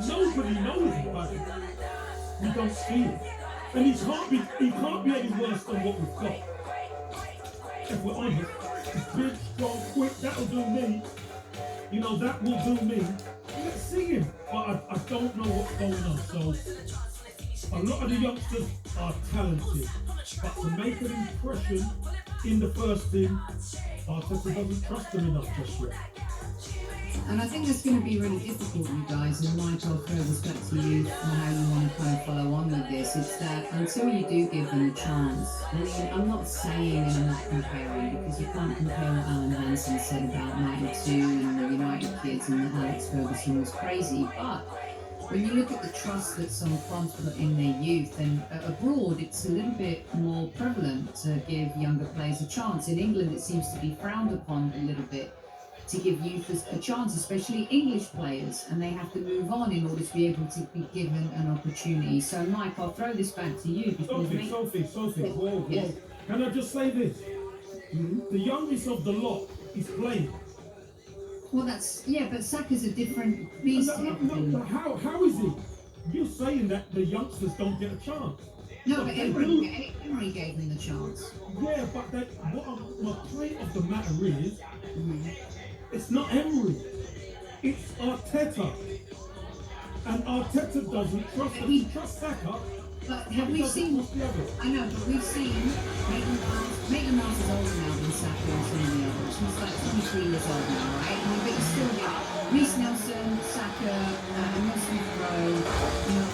Nobody knows about it. We don't see it. And he can't be any worse than what we've got. If we're honest, it's big, strong, quick, that'll do me. You know, that will do me. Let's see him. But I don't know what's going on. So a lot of the youngsters are talented. But to make an impression in the first team, Arteta doesn't trust them enough just yet. And I think that's going to be really difficult, you guys, and Mike, I'll throw this back to you and how you want to kind of follow on with this. It's that until you do give them a chance, I mean, I'm not saying and I'm not comparing, because you can't compare what Alan Hansen said about 92 and the United kids and that Alex Ferguson was crazy, but when you look at the trust that some clubs put in their youth, and abroad it's a little bit more prevalent to give younger players a chance. In England it seems to be frowned upon a little bit to give youth a chance, especially English players, and they have to move on in order to be able to be given an opportunity. So Mike, I'll throw this back to you. Sophie, whoa. Yes. Can I just say this? Mm-hmm. The youngest of the lot is playing. Well, but Saka's a different beast. No, how is it? You're saying that the youngsters don't get a chance. No, but Emery gave them the chance. Yeah, but my point of the matter is, it's not Emery, it's Arteta. And Arteta doesn't trust him. He trusts Saka. But have we seen? I know, but we've seen Maitland-Niles is older now than Saka and some of the others. He's like 23 years old now, right? But he's still young. Reece Nelson, Saka, Nelson Rowe,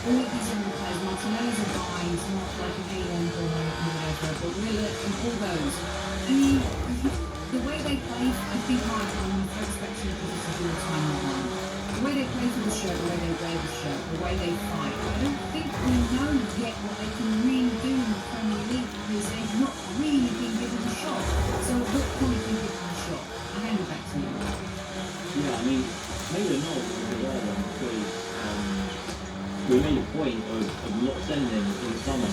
all of these young players. Martinelli's a guy, he's not like a Haaland or whatever, but Willa and all those. I mean, the way they play, I think, Mike, I'm expecting to do a time on. The way they play for the shirt, the way they wear the shirt, the way they fight, I don't think we know yet what they can really do in the Premier League, because they've not really been given a shot. So at what point do you give them a shot? I hand it back to you. Yeah, I mean, maybe not the rare one, because we made a point of not sending in the summer.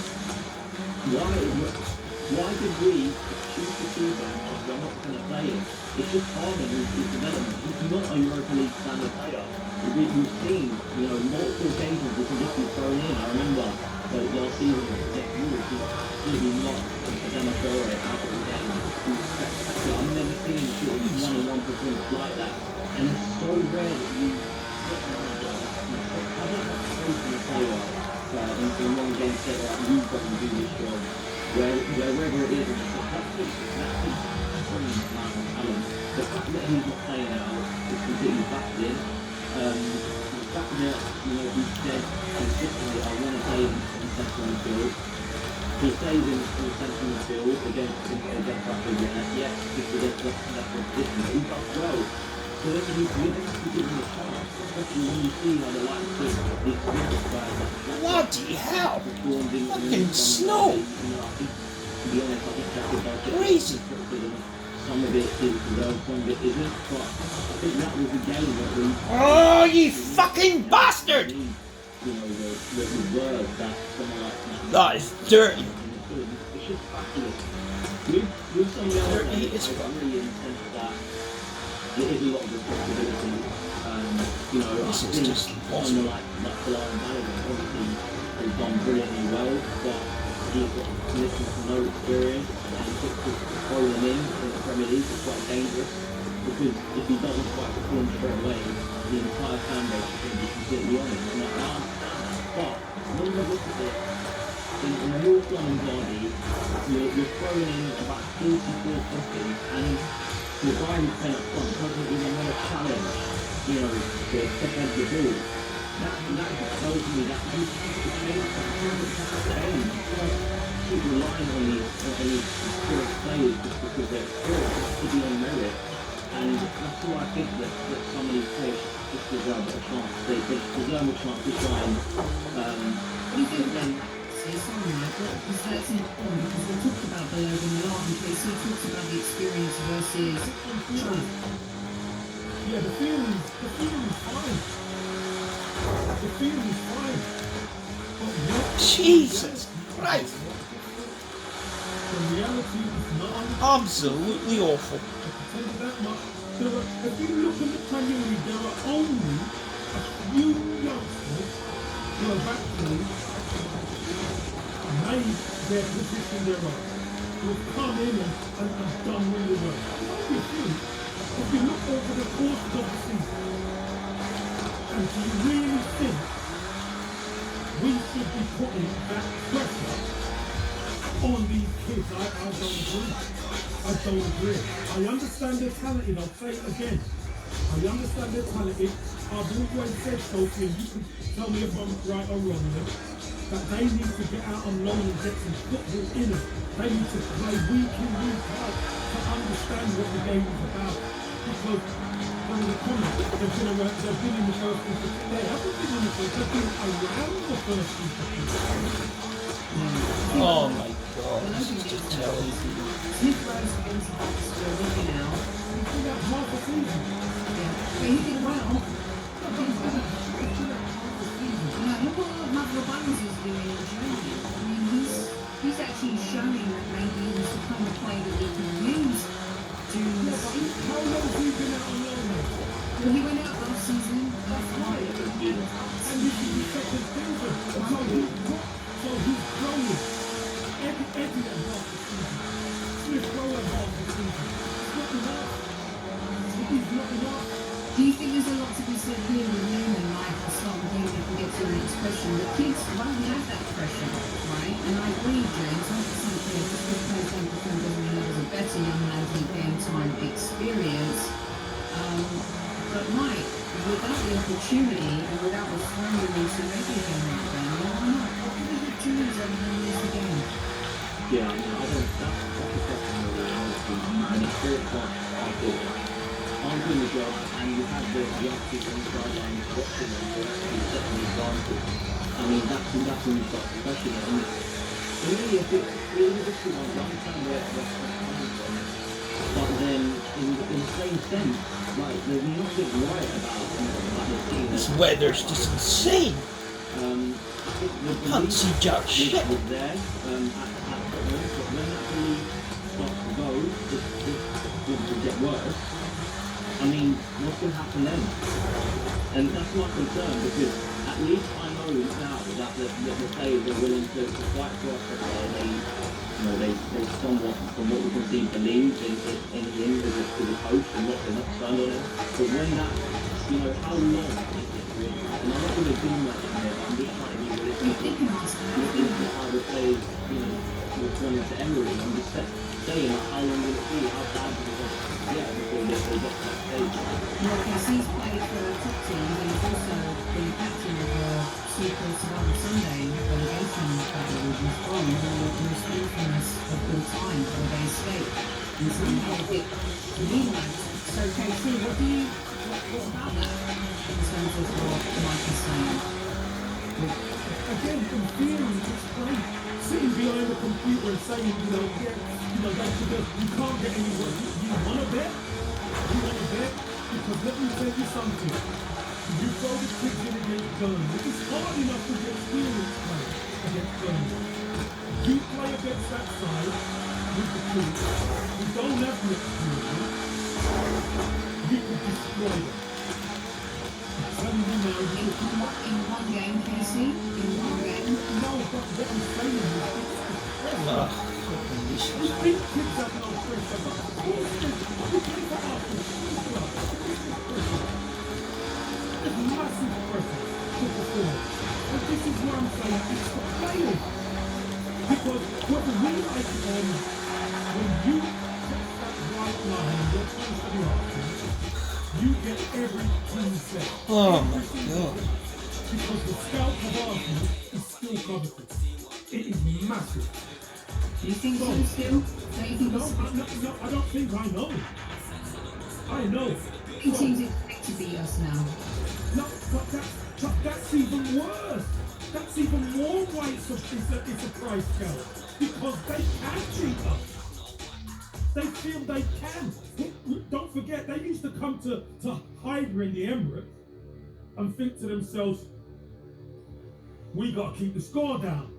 Why did we choose to choose him if we're not going to play him? It's just harming his development. He's not a Europa League standard player. We've seen, multiple occasions we can just be thrown in. I remember last season against Europe, he was absolutely not a Dematore out of the game. He was spectacular. I've never seen sort of one-on-one performance like that. And it's so rare that you get have that faith in the player in one game set, like, you've got to do this job. Wherever it is, that's brilliant amount of talent. The fact that he's not playing now is completely baffling. The fact that, he said consistently, I want to play in the central midfield. He stays in the central midfield against Rafa, yes, because that's the position, but he does well. So then you have to give him a chance, especially when you see how the likes of the experienced guys like bloody hell! Fucking snow! To be honest, I think that's the budget. Crazy! Some of it is deserved, some of it isn't, but I think that was the game that we... Oh, you fucking bastard! The word that someone like that is dirty. It's just fabulous. With some of the other players, I really intense that it is a lot of responsibility. This is just someone like Bilal Balogun obviously has done brilliantly well, but he's got little to no experience, and to throw him in the Premier League is quite dangerous, because if he doesn't quite perform straight away, the entire fan base is going to be completely on him. And I understand that. But when you look at it, in North London derby, you're throwing in about 44 seconds, and the guy who's playing up front doesn't even want to challenge, to step over the ball. That just tells me that you have to change that game. You can't keep relying on any experienced players just because they're experienced. It has to be on merit. And that's why I think that some of these players just deserve a chance. They deserve a chance to shine. You think then, sorry, because that's important, because we talked about Balogun a lot, and so he talks about the experience versus trust. Yeah, the feeling is fine. The feeling is fine. Jesus Christ! The reality is not absolutely awful. That much. If you look at the Premier League, there are only a few youngsters have actually made their position their own. Who've come in and done really well. Obviously, if you look over the course of the season, and do you really think we should be putting that pressure on these kids? I don't agree. I don't agree. I understand they're talented. I'll say it again. I understand they're talented. I've always said, Sophie, and you can tell me if I'm right or wrong here, that they need to get out on loan and get some football in them. They need to play week in, week out to understand what the game is about. Because one of the comments, they've been in the first team for 2 days. They haven't been in the first, they've been around the first team for 2 days. Oh my god, this is just terrible. Smith Rowe's going to have to still looking now. He's been out half a season. Yeah. But he did well. Look what Mavro Barnes is doing in Germany. I mean, he's actually showing that maybe he's the kind of player that we can use to... How long has he been out on loan now? Well, he went out last season. That's right. And this is the second season. So he's growing. Eddie at half the season. Smith Rowe at half the season. It's not enough. He's not enough. Do you think there's a lot to be said here with Newman, like I'll start with you if we get to the next question? The kids won't have that pressure, right? And I agree, James, 100% clear, just because players don't perform doesn't mean there's a better young man with game time experience. But Mike, without the opportunity and without the throwing into maybe again right now, why not? What can we do to lose over the years again? Yeah, I mean, I don't, that's the question really, honestly. And it's 4 o'clock, I thought, I'm doing the job, and you have the youngsters on the sidelines watching them, so actually setting the example. I mean, that's when you start to question it. And for me, if it really is too much, I understand where it's coming from. But then, in the same sense, like, there's nothing right about the team. This weather's just insane. Can't see jack shit. Was there at Tottenham, but when that really starts to go, it will get worse. I mean, what's going to happen then? And that's my concern, because at least I know now that the players are willing to fight for us. They somewhat, from what we can see, believe in him as a coach and not turned on him. But when that, how long is it really? And I'm not going to do much in there, but I'm just trying to be realistic. Looking at how the players, responding to Emery, I'm just saying, how long will it be? How bad will it be? Yeah, before they get to that stage. Well, he's played for a top team, and he's also been captain of a Super Survivor Sunday relegation battle with his Brom, who was infamous of all time for their escape. And so he helped it to lead that. So, KC, what about that in terms of what Mike is saying? Again, in theory, it's great. Sitting behind a computer and saying, you can't get anywhere. You want to bet? Because let me tell you something. You throw the kids in against Burnley. It's hard enough to get experience playing against Burnley. You play against that side with the kids. You don't have the experience. You can destroy them. I'm telling you now, In one game, KC? In one game? no, but what I'm saying is, these big kids have no pressure. There's massive pressure to perform. And this is what I'm saying, it's the players. Because whether we like it or not, when you set that right line and you're close to the option, you get every team set. Oh my god. Because the scalp of Arsenal is still coveted. It is massive. Do you think so still? Don't you think No, I don't think I know. I know. teams expect to beat us now? No, but that's even worse. That's even more right. It's a price gap because they can cheat us. They feel they can. Don't forget, they used to come to Hydra in the Emirates and think to themselves, we got to keep the score down.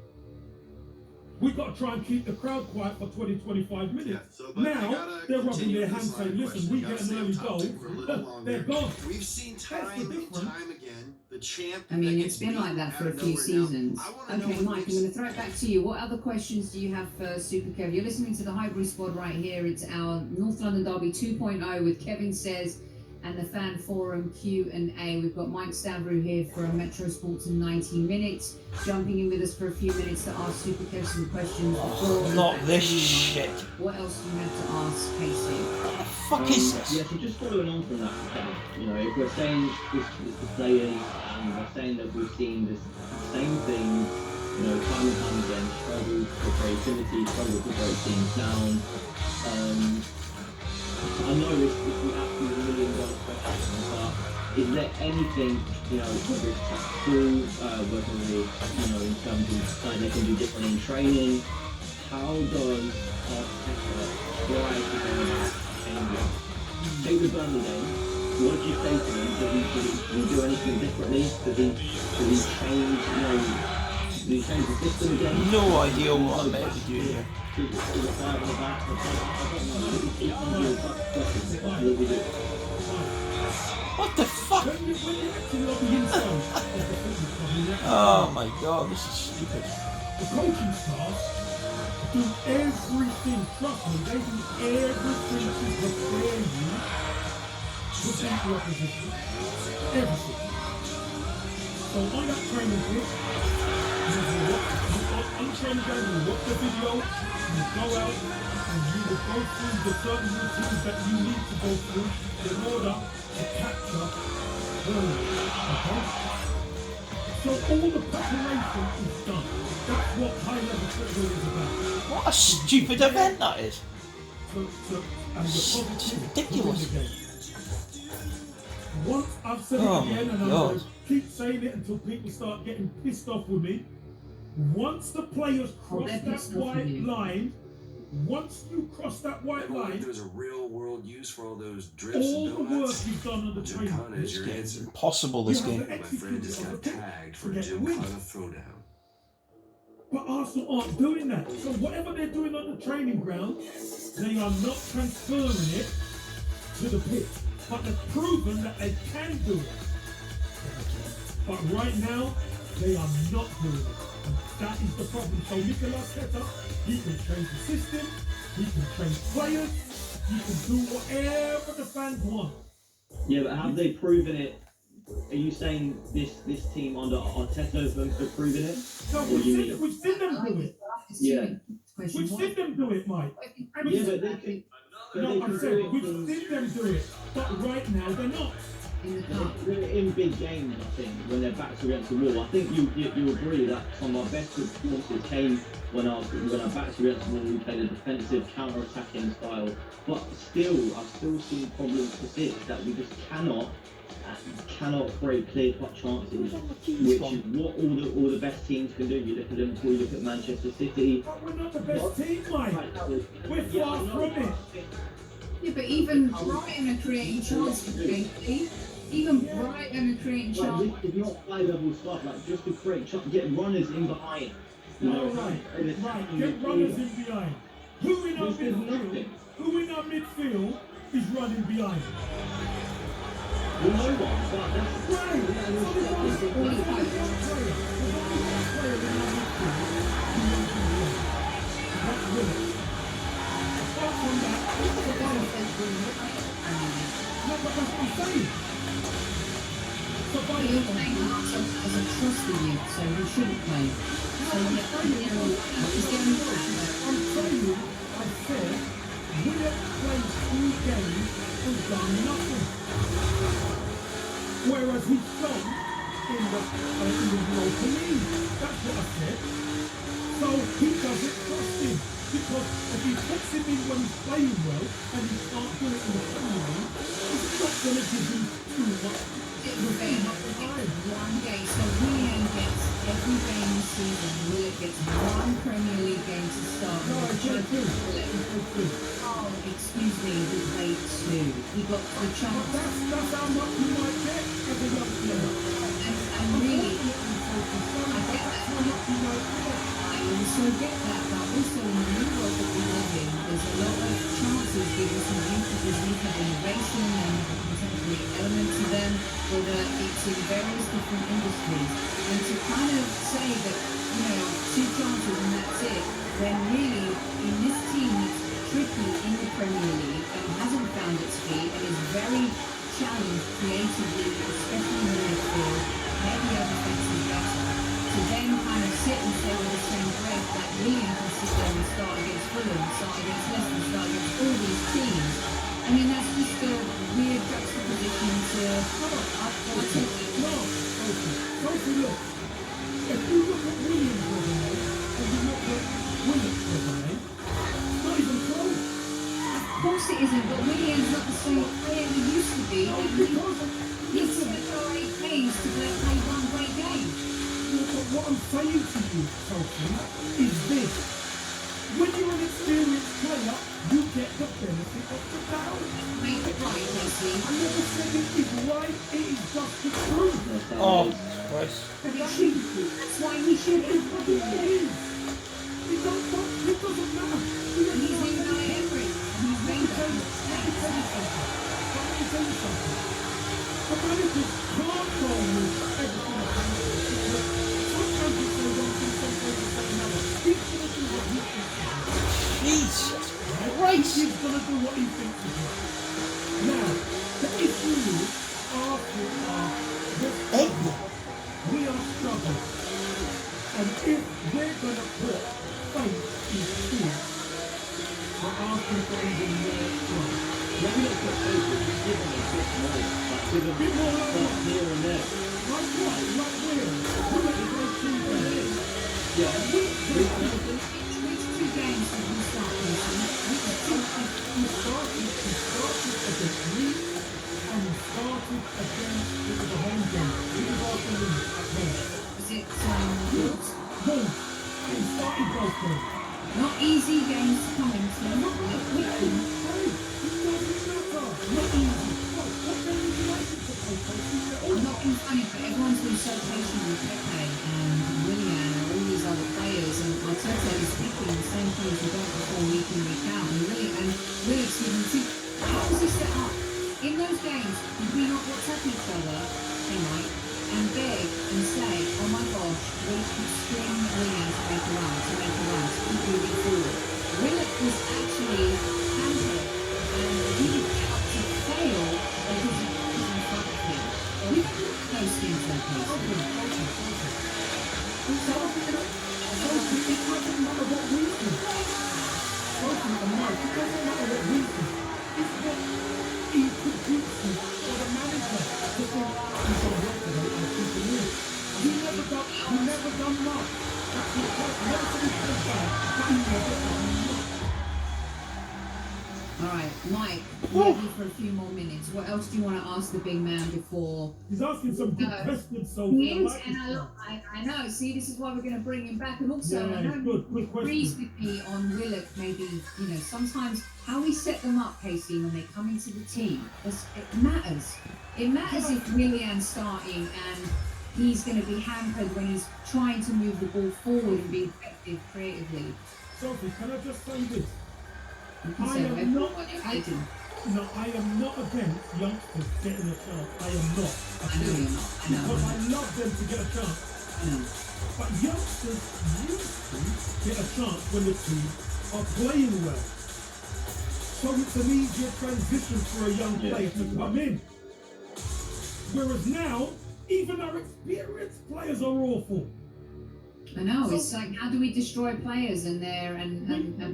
we got to try and keep the crowd quiet for 20, 25 minutes. Yeah, so, but Now, they're rubbing continue their this hands line saying, of listen, questioning. we Gotta get an stay on early topic goal, for a little longer. they're gone. We've seen That's time the and difference. time again the champ. I mean, that it's gets been like beaten that for out a of few nowhere. seasons. Now, I wanna know Okay, what Mike, I'm makes- going to throw it back to you. What other questions do you have for Super Kev? You're listening to the Highbury Squad right here. It's our North London Derby 2.0 with Kevin Says and the Fan Forum Q&A. We've got Mike Stavru here from Metro Sports in 90 minutes, jumping in with us for a few minutes to ask Super Kev some questions. before Not back this to you, Mike. shit. What else do you have to ask Casey? What the fuck is this? Yeah, so just following on from that, you know, if we're saying this the players and we're saying that we've seen this same thing, you know, time and time again, struggle for creativity, struggle to break things down. I know this is absolutely $1 million question, but is there anything, you know, whether it's through, whether it's, you know, in terms of something they can do different in training, how does Arteta try to go about changing? Take the Burnley game, what did you say to him? Did he do anything differently? Did he change, you know, did he change the system again? No idea what I'm meant to do here. What the fuck? When you actually on the inside of the football club, you actually- Oh my god, this is stupid. the coaching staff do everything, trust me, they do everything to prepare you to beat the opposition. Everything. So on that training pitch, on the training ground, you watch the video, you go out and you will go through the certain routines that you need to go through in order to capture goals. Okay? So all the preparation is done. That's what high-level football is about. What a stupid event that is. And the positive ridiculous. within the game. Once I've said Oh it again, my and I'm God. going to keep saying it until people start getting pissed off with me. Once the players cross they're that pissed off with white you. line, once you cross that white I wonder if line, there's a real world use for all those drips all and the work donuts. you've done on the Jim training Connor is This your game is answer. impossible, this You have game. to My friend execute just it on got the pitch tagged to for a get Jim the win. Connor throwdown. But Arsenal aren't doing that. So whatever they're doing on the training ground, they are not transferring it to the pitch. But they've proven that they can do it. But right now, they are not doing it. And that is the problem. So Mikel Arteta, he can change the system, he can change players, he can do whatever the fans want. Yeah, but have they proven it? Are you saying this team under Arteta have proven it? No, What do you mean? we've seen them do it. Yeah. Question. We've seen them do it, Mike. Yeah, but they can. But No, they I can said do it we've in, seen them do it. But right now, they're not. In the cup. do it in big games. I think when they're backs against the wall. I think you agree that some of our best performances came when our backs against the wall. We played a defensive, counter-attacking style. But still, I've still seen problems persist that we just cannot create clear-cut chances, which is what all the best teams can do. You look at Liverpool, you look at Manchester City. But we're not the best team, Mike. We're Yeah, far I know. from it. Yeah, but even Brighton are creating chances, Casey. Even Brighton are creating Like, chances. it's not high-level stuff. Like just to create get runners in behind. You know, All right, and right. Get runners in behind. Who in our There's been midfield? nothing. Who in our midfield is running behind? Well, no one, but that's Right. So there's only one player. There's only one player in our midfield who runs behind. That's Willock. Apart from that, the other no, but that's what I'm saying. So by You're saying Arteta doesn't trust in you, so he shouldn't play. So yeah, is there any I'm telling you, I said, Willock played 3 games and done nothing. Whereas he's done in the Europa League. That's what I said. So he doesn't trust him. Because if he puts him in when he's playing well and he can't do it in the Premier League, it's not going to give him too much. one game? So Willian gets every game this season. Willian gets one Premier League game to start. No, I Willian. do. Oh, excuse me, he played 2. He got the But chance. that's how much you might get as a young player. And really, I get that. I also get that, but Sophie, look, if you look at Williams' resume and you look at Williams' resume, not even close. Of course it isn't, but William's not the same player he used to be. He's 7 or 8 games to play one great game. But what I'm saying to you, Sophie, is this. When you're an experienced player, you get the benefit of the doubt. Make it right, Leslie. I never said it is right, it is just the truth. Oh, Christ. But he shouldn't be. That's why he should It be. is. It doesn't matter. He's in Guy Emery. He's made Let me tell you something. The managers can't go with everything that happens. Sometimes you say one thing, sometimes you say another. He's going to do what he thinks is right. Jesus Right? Christ. He's going to do what he thinks is right. Now, the issue is, Arsenal are we are struggling. And if we're going to put faith in team, we're asking for even more strong. Let me not put faith in, just give them a bit more. Like, give them A bit more like stuff here and there. Like what? Like where? We're at the great team there. Yeah. Which 2 games did we start with? We started against Leeds and we started against the home game. We was Arsenal at home. Was it Wolves. And we started both games. not easy games to come into? Not easy. What game would you like to play? I'm not being funny, but everyone's been so patient with Pepe and Willian and all these other players, and Arteta is speaking the same things we don't perform week in, week out. And Willian's given two. How was he set up? In those games, did we not WhatsApp each other, right, and beg and say, oh my gosh, we should string Willian to make a run, to keep moving forward. Willian was actually hampered, and he didn't get up to fail because he was in front of him. We can look at those things like this. It doesn't matter what we do. It doesn't matter what we do. It's what he produces for the manager to think he's on work today and keep him in. He never done much. That's what never said he could have done, but he never done much. Alright, Mike, we're here for a few more minutes. What else do you want to ask the big man before? He's asking some good questions, so He is, like and this stuff. I know. See, this is why we're going to bring him back. And also, Yeah, I know good he agrees question. with me on Willock. Maybe sometimes how we set them up, Casey, when they come into the team, it matters. It matters if Willian's starting and he's going to be hampered when he's trying to move the ball forward and be effective creatively. Sophie, can I just say this? You can I say am whatever not- you want, you're hating. No, I am not against youngsters getting a chance. I am not. I know you're not. I know. Because I love them to get a chance. But youngsters used to get a chance when the team are playing well. So it's an easier transition for a young player to come in. Whereas now, even our experienced players are awful. I know. It's like, how do we destroy players and their and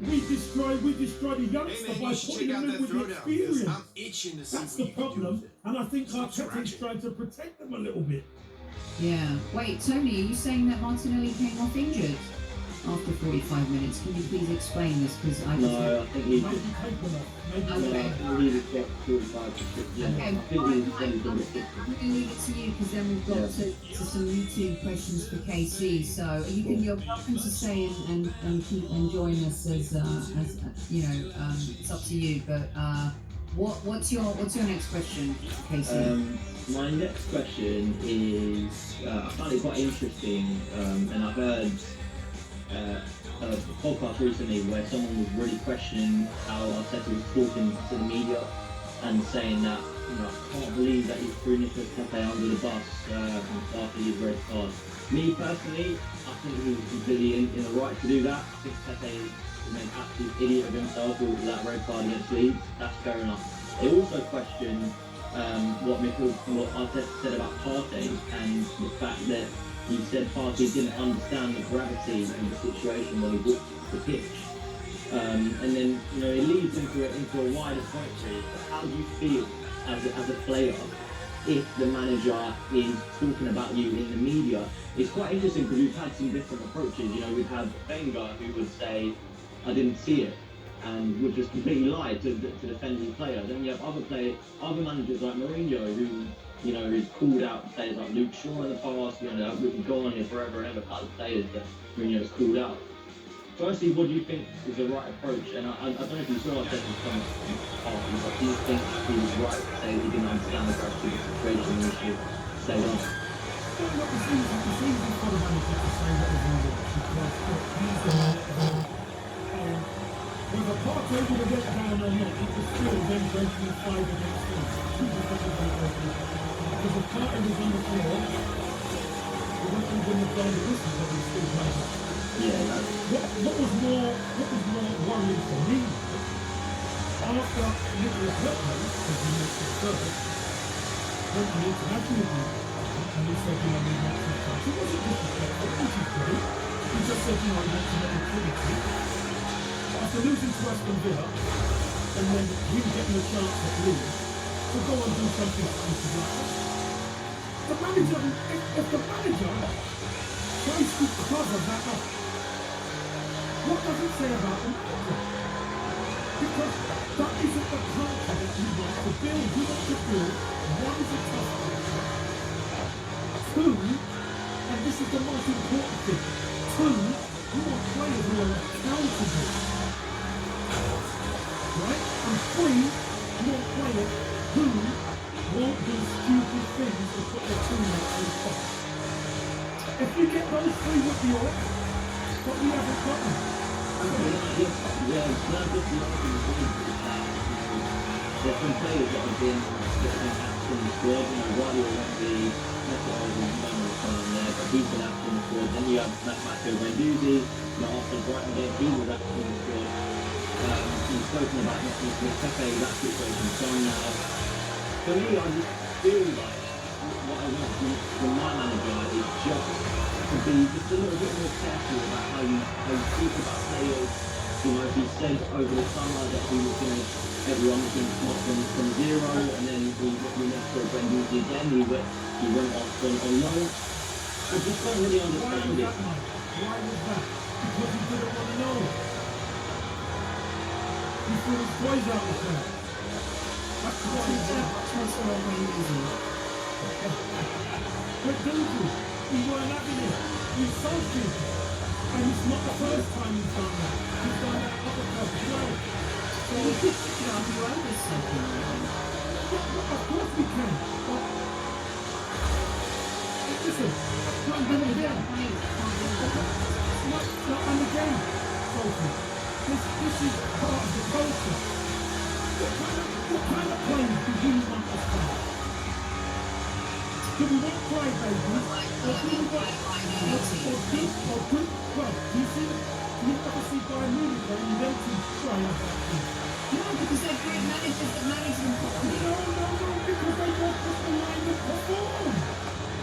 We destroy the youngster Hey man, by you should putting check out them in that with the throwdown. Because experience. I'm itching to see That's what the you can do problem, with it. and I think Stop Arteta's scratching. trying to protect them a little bit. Yeah. Wait, Tony, are you saying that Martinelli came off injured after 45 minutes? Can you please explain this? Because I just... No, I think he Maybe just. take them off. Maybe No, Okay. I think he just got 45 to 50. Yeah, Okay, I think right, he's Mike, only I'm done it going to leave it to you because then we've got to some YouTube questions for KC. So you're welcome to stay and keep enjoying us as it's up to you. But what's your next question, KC? My next question is, I found it quite interesting, and I heard a podcast recently where someone was really questioning how Arteta was talking to the media and saying that, I can't believe that he threw Nicolas Pepe under the bus after his red card. Me personally, I think he was completely in the right to do that. I think Pepe was an absolute idiot of himself with that red card against Leeds. That's fair enough. They also questioned what Arteta said about Partey and the fact that he said Partey didn't understand the gravity of the situation when he walked the pitch. And then, it leads into a wider point here. How do you feel as a player if the manager is talking about you in the media. It's quite interesting because we've had some different approaches. You know, we've had Wenger who would say, I didn't see it, and would just completely lie to defend his player. Then you have other managers like Mourinho who, you know, is called out players like Luke Shaw in the past. You know, we could go on here forever and ever about the players that Mourinho's called out. Firstly, what do you think is the right approach? And I don't know if you saw our second comment after, but do you think he was right to say he didn't understand the gravity of the situation and he should stay on? Look, it's easy for the manager to say whatever he wants because he's the manager. Whether Partey would have went down or not, it was still them breaking 5 against 4. Because if Partey was on the floor, it wouldn't have blown the whistle, but he still played. Yeah, what was more worrying for me after Nicholas Hurtman, as he makes it first, went to the international group and he said, you know, we want to touch. He wasn't disrespectful, which is great. He just said, you know, we want to make activity. After losing to Aston Villa and then him getting a chance at Leeds to go and do something stupid like that. The manager, if the manager tries to cover that up, what does it say about the manager? Because that isn't the culture that you want to build. You want to build one is a tough culture. Two, and this is the most important thing, two, you want players who are accountable. Right? And three, you want players who won't do stupid things to put their teammates in top. If you get those three with the order, but we haven't got them. Yeah, it's not just the argument. There's some players that have been active in the squad. You know, Guardiola won't be, that's what I was on there, but he's been active in the squad. Then you have Matteo Guendouzi, you know, after Brighton game, he was active in the squad. He's spoken about Pepe, that situation's gone now. For me, I just feel like what I want from my manager is just to be just a little bit more careful about how you speak about players. You know, he said over the summer that he was going to, everyone was going to start from zero, and then we next saw Guendouzi again, he went off on loan. I just don't really understand it. Why was that? Because he didn't want to know. He threw his toys out the crowd. That's what he did. Transfer of Guendouzi. Guendouzi, he weren't having it. He's salty. And it's not the first time he's done that. He's done that at other clubs as well. So We could pick up who owns something. of course we can. But listen, not and again. Not and again, Sophie. This is part of the culture. What kind of players do you want us to have? Do we want crybabies? Or good, well, do you see, you never see Bayern Munich playing them two players like this. No, because they're great managers that manage them properly. No, because they want us to line and perform.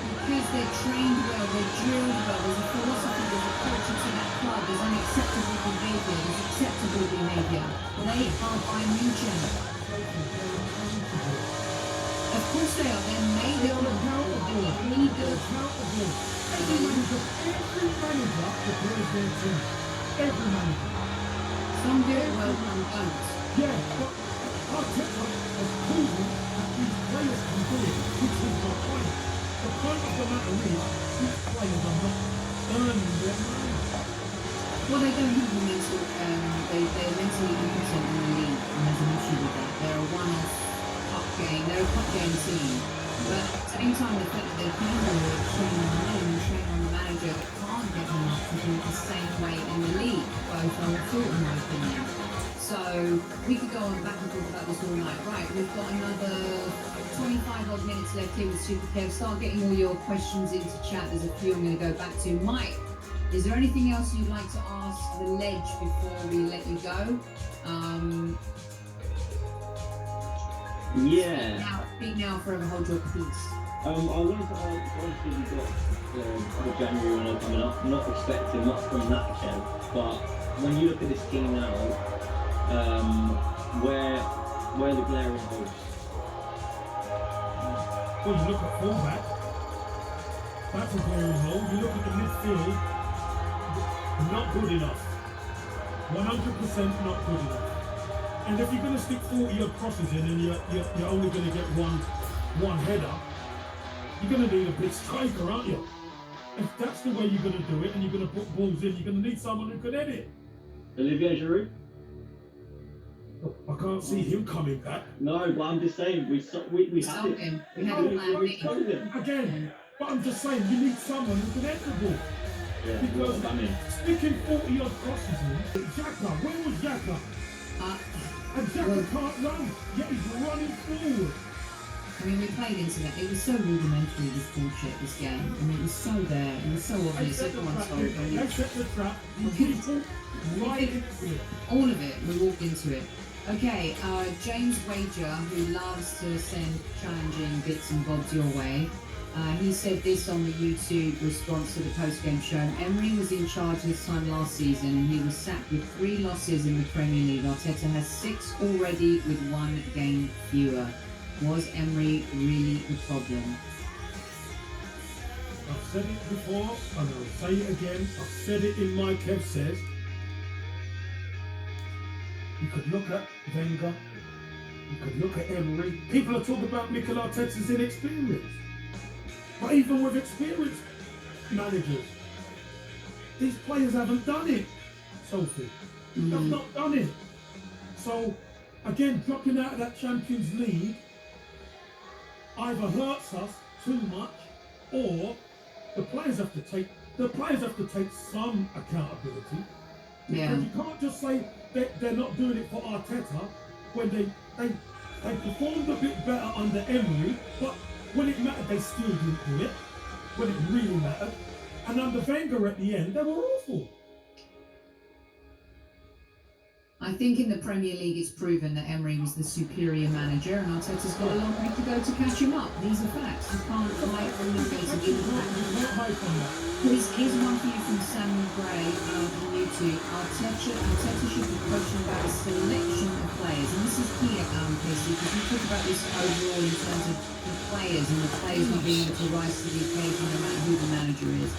Because they're trained well, they're drilled well, there's a philosophy, there's a culture to that club, there's unacceptable behaviour, there's acceptable behaviour. They are Bayern Munich. Of course they are, they're made They're of accountable. Every manager prepares their team. Every manager. Some do it well, some don't. Yeah, but Arteta has proven that these players can do it, which is the point. The point of the matter is, these players are not earning their money. Well, they don't have the mental, they're mentally impotent in the league, and there's an issue with that. They're a one-off cup game, they're a cup game team. But at the same time, the fact that they can train on the name and train on the manager can't get them up to do it the same way in the league, both on the field, in my opinion. So we could go on back and forth about this all night. Right, we've got another 25 odd minutes left here with Super Kev. Start getting all your questions into chat. There's a few I'm going to go back to. Mike, is there anything else you'd like to ask the ledge before we let you go? Yeah. Speak now, forever hold your peace. I wanted to ask, obviously we've got the January one coming up. I'm not expecting much from that, Kev, but when you look at this team now, where the glaring holes? Well, you look at fullback, that's a glaring hole. You look at the midfield, not good enough. 100% not good enough. And if you're going to stick 40 odd crosses in and you're only going to get one header, you're going to need a big striker, aren't you? If that's the way you're going to do it and you're going to put balls in, you're going to need someone who can edit. Olivier Giroud? I can't see him coming back. No, but I'm just saying, we had Sold it. him. We had a plan We B. sold him. Again, but I'm just saying, you need someone who can edit the ball. Yeah, Because I mean, sticking 40 odd crosses in, Xhaka, where was Xhaka? And Xhaka can't run, yet he's running forward. I mean, we played into that. It was so rudimentary, this bullshit, this game. I mean, it was so there. It was so They obvious. set the Everyone trap, told them. they set the trap, people right into it. All of it. We walked into it. Okay, James Wager, who loves to send challenging bits and bobs your way, he said this on the YouTube response to the post-game show. Emery was in charge this time last season and he was sacked with 3 losses in the Premier League. Arteta has 6 already with 1 game fewer. Was Emery really the problem? I've said it before, and I'll say it again. I've said it in my Kev Says. You could look at Wenger, you could look at Emery. People are talking about Mikel Arteta's inexperience. But even with experienced managers, these players haven't done it, Sophie. They've not done it. So, again, dropping out of that Champions League either hurts us too much, or the players have to take some accountability. Yeah. Because you can't just say that they're not doing it for Arteta when they performed a bit better under Emery, but when it mattered they still didn't do it. When it really mattered. And under Wenger at the end, they were awful. I think in the Premier League it's proven that Emery was the superior manager and Arteta's got a long way to go to catch him up. These are facts. You can't hide from the face of the fact. Here's one for you from Samuel Gray on YouTube. Arteta should be coaching about a selection of players. And this is key, Casey, because you talk about this overall in terms of the players and the players not being able to rise to the occasion no matter who the manager is.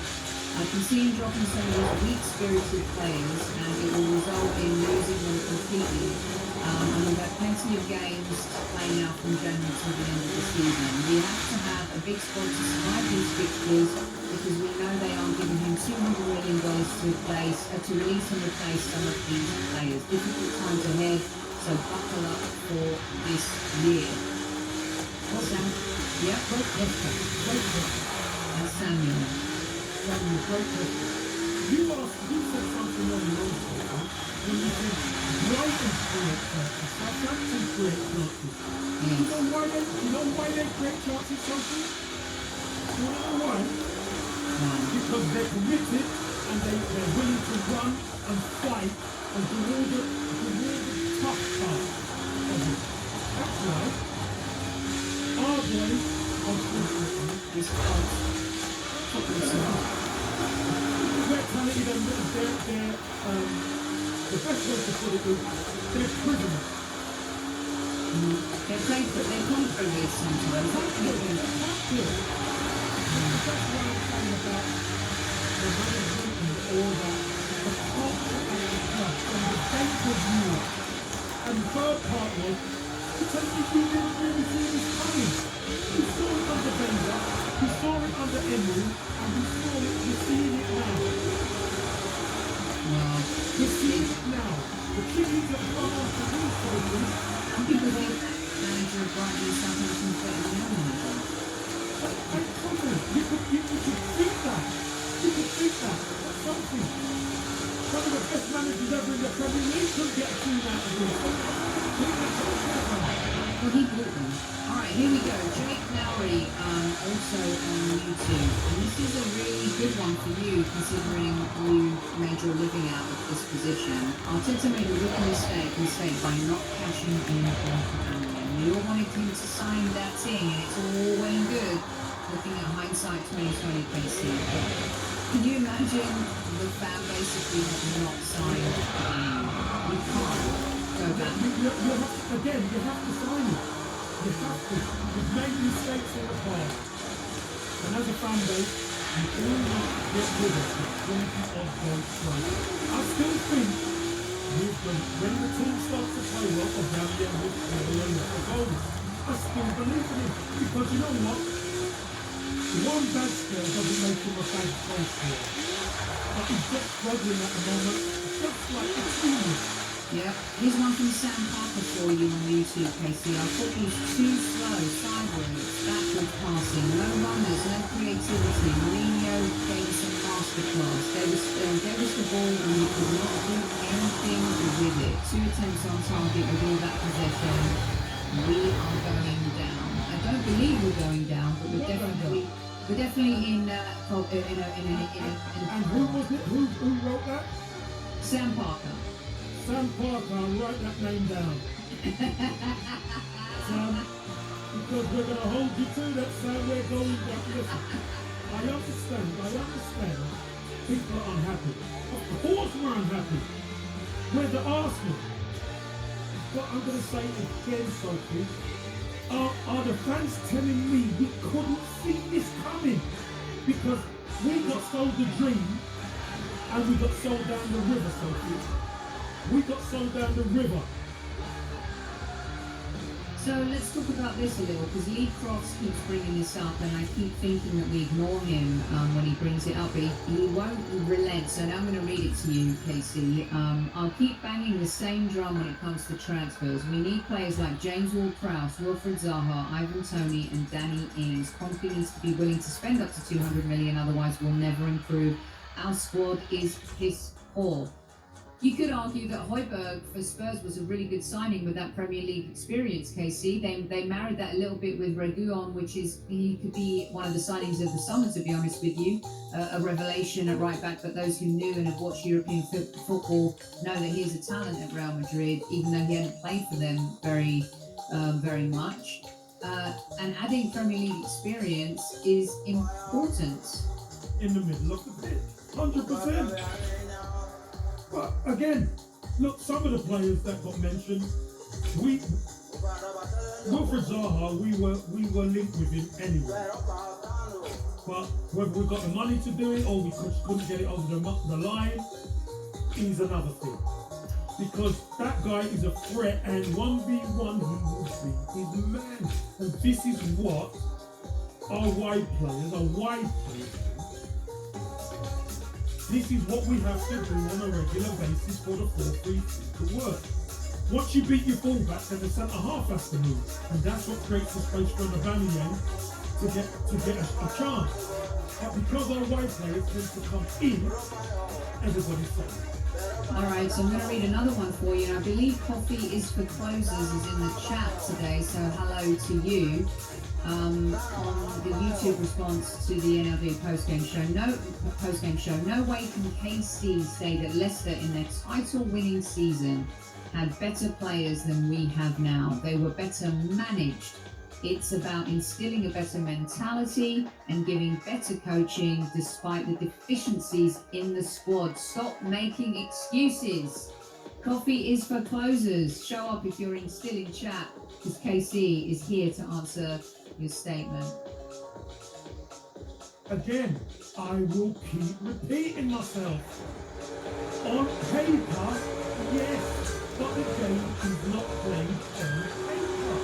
I can see him dropping some of these weak-spirited players and it will result in losing them completely. And we've had plenty of games to play now from January to the end of the season. We have to have a big squad to survive these fixtures because we know they are giving him $200 million to release and replace some of these players. Difficult times ahead, so buckle up for this year. Sam? Yep. Great question. That's Samuel. Great question. You said something earlier on, when you said Brighton create chances, Southampton create chances. Yes. You know why they create chances, Sophie? You know why? Because they're committed and they're willing to run and fight and do all the tough part of it. That's why our boys, unfortunately, This close. we're talented and they're the best way to put it is they're prisoners. They play through this sometimes. That's what I'm saying about the management and all that, the culture of the club and the date of you. And the third part was, potentially we didn't really see this coming. We saw it under Wenger, we saw it under Emery, and we're seeing it now. Well, We're seeing it now. The kiddies have gone after these soldiers. some people think manager of Brighton and Southampton is better than the manager. I told you could think that. You could think that. That's something. Some of the best managers ever in the Premier League couldn't get a team out of this. Well, he bought them. Alright, here we go. Jake Lowry, also on YouTube. And this is a really good one for you, considering you made your living out of this position. Arteta made a rookie mistake by not cashing in on Cameron. We all wanted him to sign that thing, and it's all well and good looking at hindsight 2020, Casey. But can you imagine the fan base if we had not signed him? We can't go back. You have to sign it. You You have to. You've made mistakes in the past. And as a fan base, you all want to get rid of the 20 odd goal strike. I still think when the team starts to play well, Aubameyang will score a lot of goals. I still believe in him. Because you know what? One bad spell doesn't make him a bad goal scorer. But he's just struggling at the moment, just like the team. Yeah, here's one from Sam Parker for you on YouTube, Casey. I thought he was too slow, sideways, backward passing, no runners, no creativity. Mourinho gave us a masterclass. Gave us the ball and we could not do anything with it. 2 attempts on target with all that possession. We are going down. I don't believe we're going down, but we're definitely in a. And who was it? Who wrote that? Sam Parker. Sam Parker, I'll write that name down. Sam, because we're going to hold you to that, Sam, we're going back. Listen, I understand. People are unhappy. Of course we're unhappy. We're the Arsenal. But I'm going to say again, Sophie, are the fans telling me we couldn't see this coming? Because we got sold the dream and we got sold down the river, Sophie. We got sold down the river. So let's talk about this a little, because Lee Crofts keeps bringing this up, and I keep thinking that we ignore him when he brings it up, but he won't relent. So now I'm going to read it to you, Casey. I'll keep banging the same drum when it comes to transfers. We need players like James Ward-Prowse, Wilfried Zaha, Ivan Toney, and Danny Ings. Conte needs to be willing to spend up to 200 million, otherwise we'll never improve. Our squad is piss poor. You could argue that Højbjerg for Spurs was a really good signing with that Premier League experience, Casey. They married that a little bit with Reguilon, which is, he could be one of the signings of the summer, to be honest with you. A revelation at right back, but those who knew and have watched European football know that he's a talent at Real Madrid, even though he hadn't played for them very much. And adding Premier League experience is important. In the middle of the pitch, 100%. But again, look, some of the players that got mentioned, Wilfried Zaha, we were linked with him anyway. But whether we got the money to do it or we couldn't get it over the line is another thing. Because that guy is a threat, and 1v1 he will be his man. And this is what our wide players do. This is what we have to do on a regular basis for the 4-3-3 to work. Once you beat your fullback, then the centre half has to move, and that's what creates the space for the Aubameyang to get a chance. But because our wide players tend to come in, everybody's saying. All right, so I'm going to read another one for you. And I believe Coffee is for Closers is in the chat today, so hello to you. On the YouTube response to the NLD post-game show, no way can KC say that Leicester in their title-winning season had better players than we have now. They were better managed. It's about instilling a better mentality and giving better coaching despite the deficiencies in the squad. Stop making excuses. Coffee is for Closers. Show up if you're still in chat, because KC is here to answer your statement. Again, I will keep repeating myself. On paper, yes, but the game is not played on paper.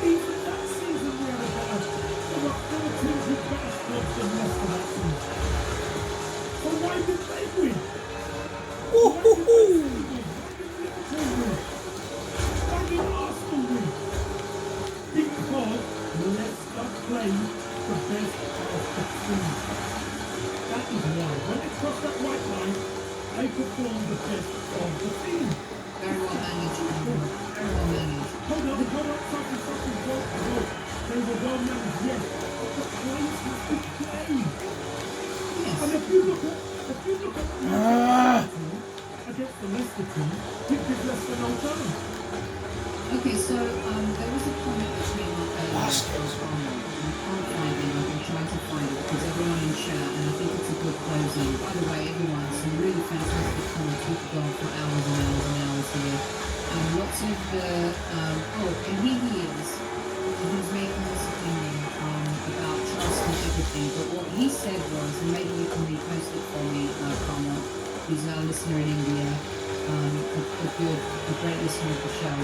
Even that season we had there were 4 teams with better squads than Leicester that season. So why did they win? Why did Arsenal win? Because Leicester played the best of the team. That is why. When they crossed that white line, they performed the best of the team. Very well managed. Very well managed. Hold up, something, they were well managed, yes. But the players have to play. Yes. And if you look at the against the Leicester team, you give Leicester no chance. Okay, so there was a comment that came up earlier. I can't find it. I've been trying to find it because everyone in chat, and I think it's a good closing. By the way, everyone, some really fantastic comments. We could go on for hours and hours and hours here. Lots of the and here he is. he was making this opinion about trust and everything, but what he said was, and maybe you can repost it for me, Carmel, who's now a listener in India, a great listener of the show.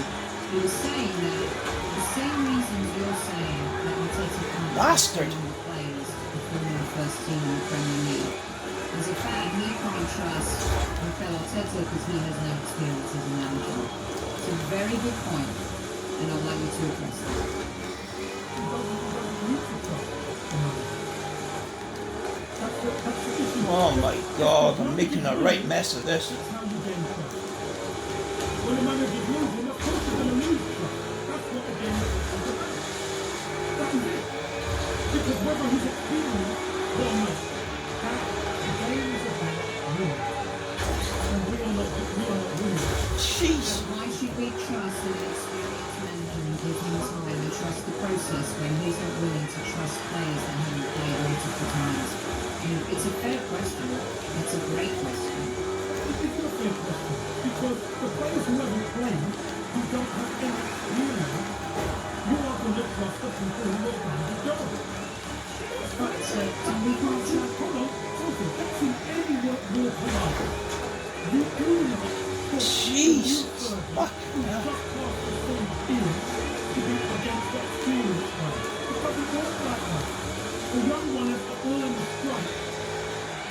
He was saying that the same reasons you're saying that Arteta can't Bastard. the players to perform in the first team in the Premier League. As a fan, he can't trust Mikel Arteta because he has no experience as a manager. It's a very good point, and I'd like you to address that. Oh my god, I'm making a right mess of this. That's how you gain trust. When the manager's losing, of course you're going to lose trust. That's what the game is about. That is it. Because whether he's experienced or not, the game is about winning. And we are not winning. Jeez. Why should we trust an experienced manager and give him time and trust the process when he's not willing to trust players that haven't played multiple times? It's a fair question. It's a great question. It's not a fair question. Because the players who haven't played, who don't have any experience, you are going to trust the people who have done the job. But we can't trust. Hold on, something. That's in any walk of life. You do not put Jesus. Fuck. just past the same field to be against that experienced one. It doesn't work like that. The young one has to earn the strike.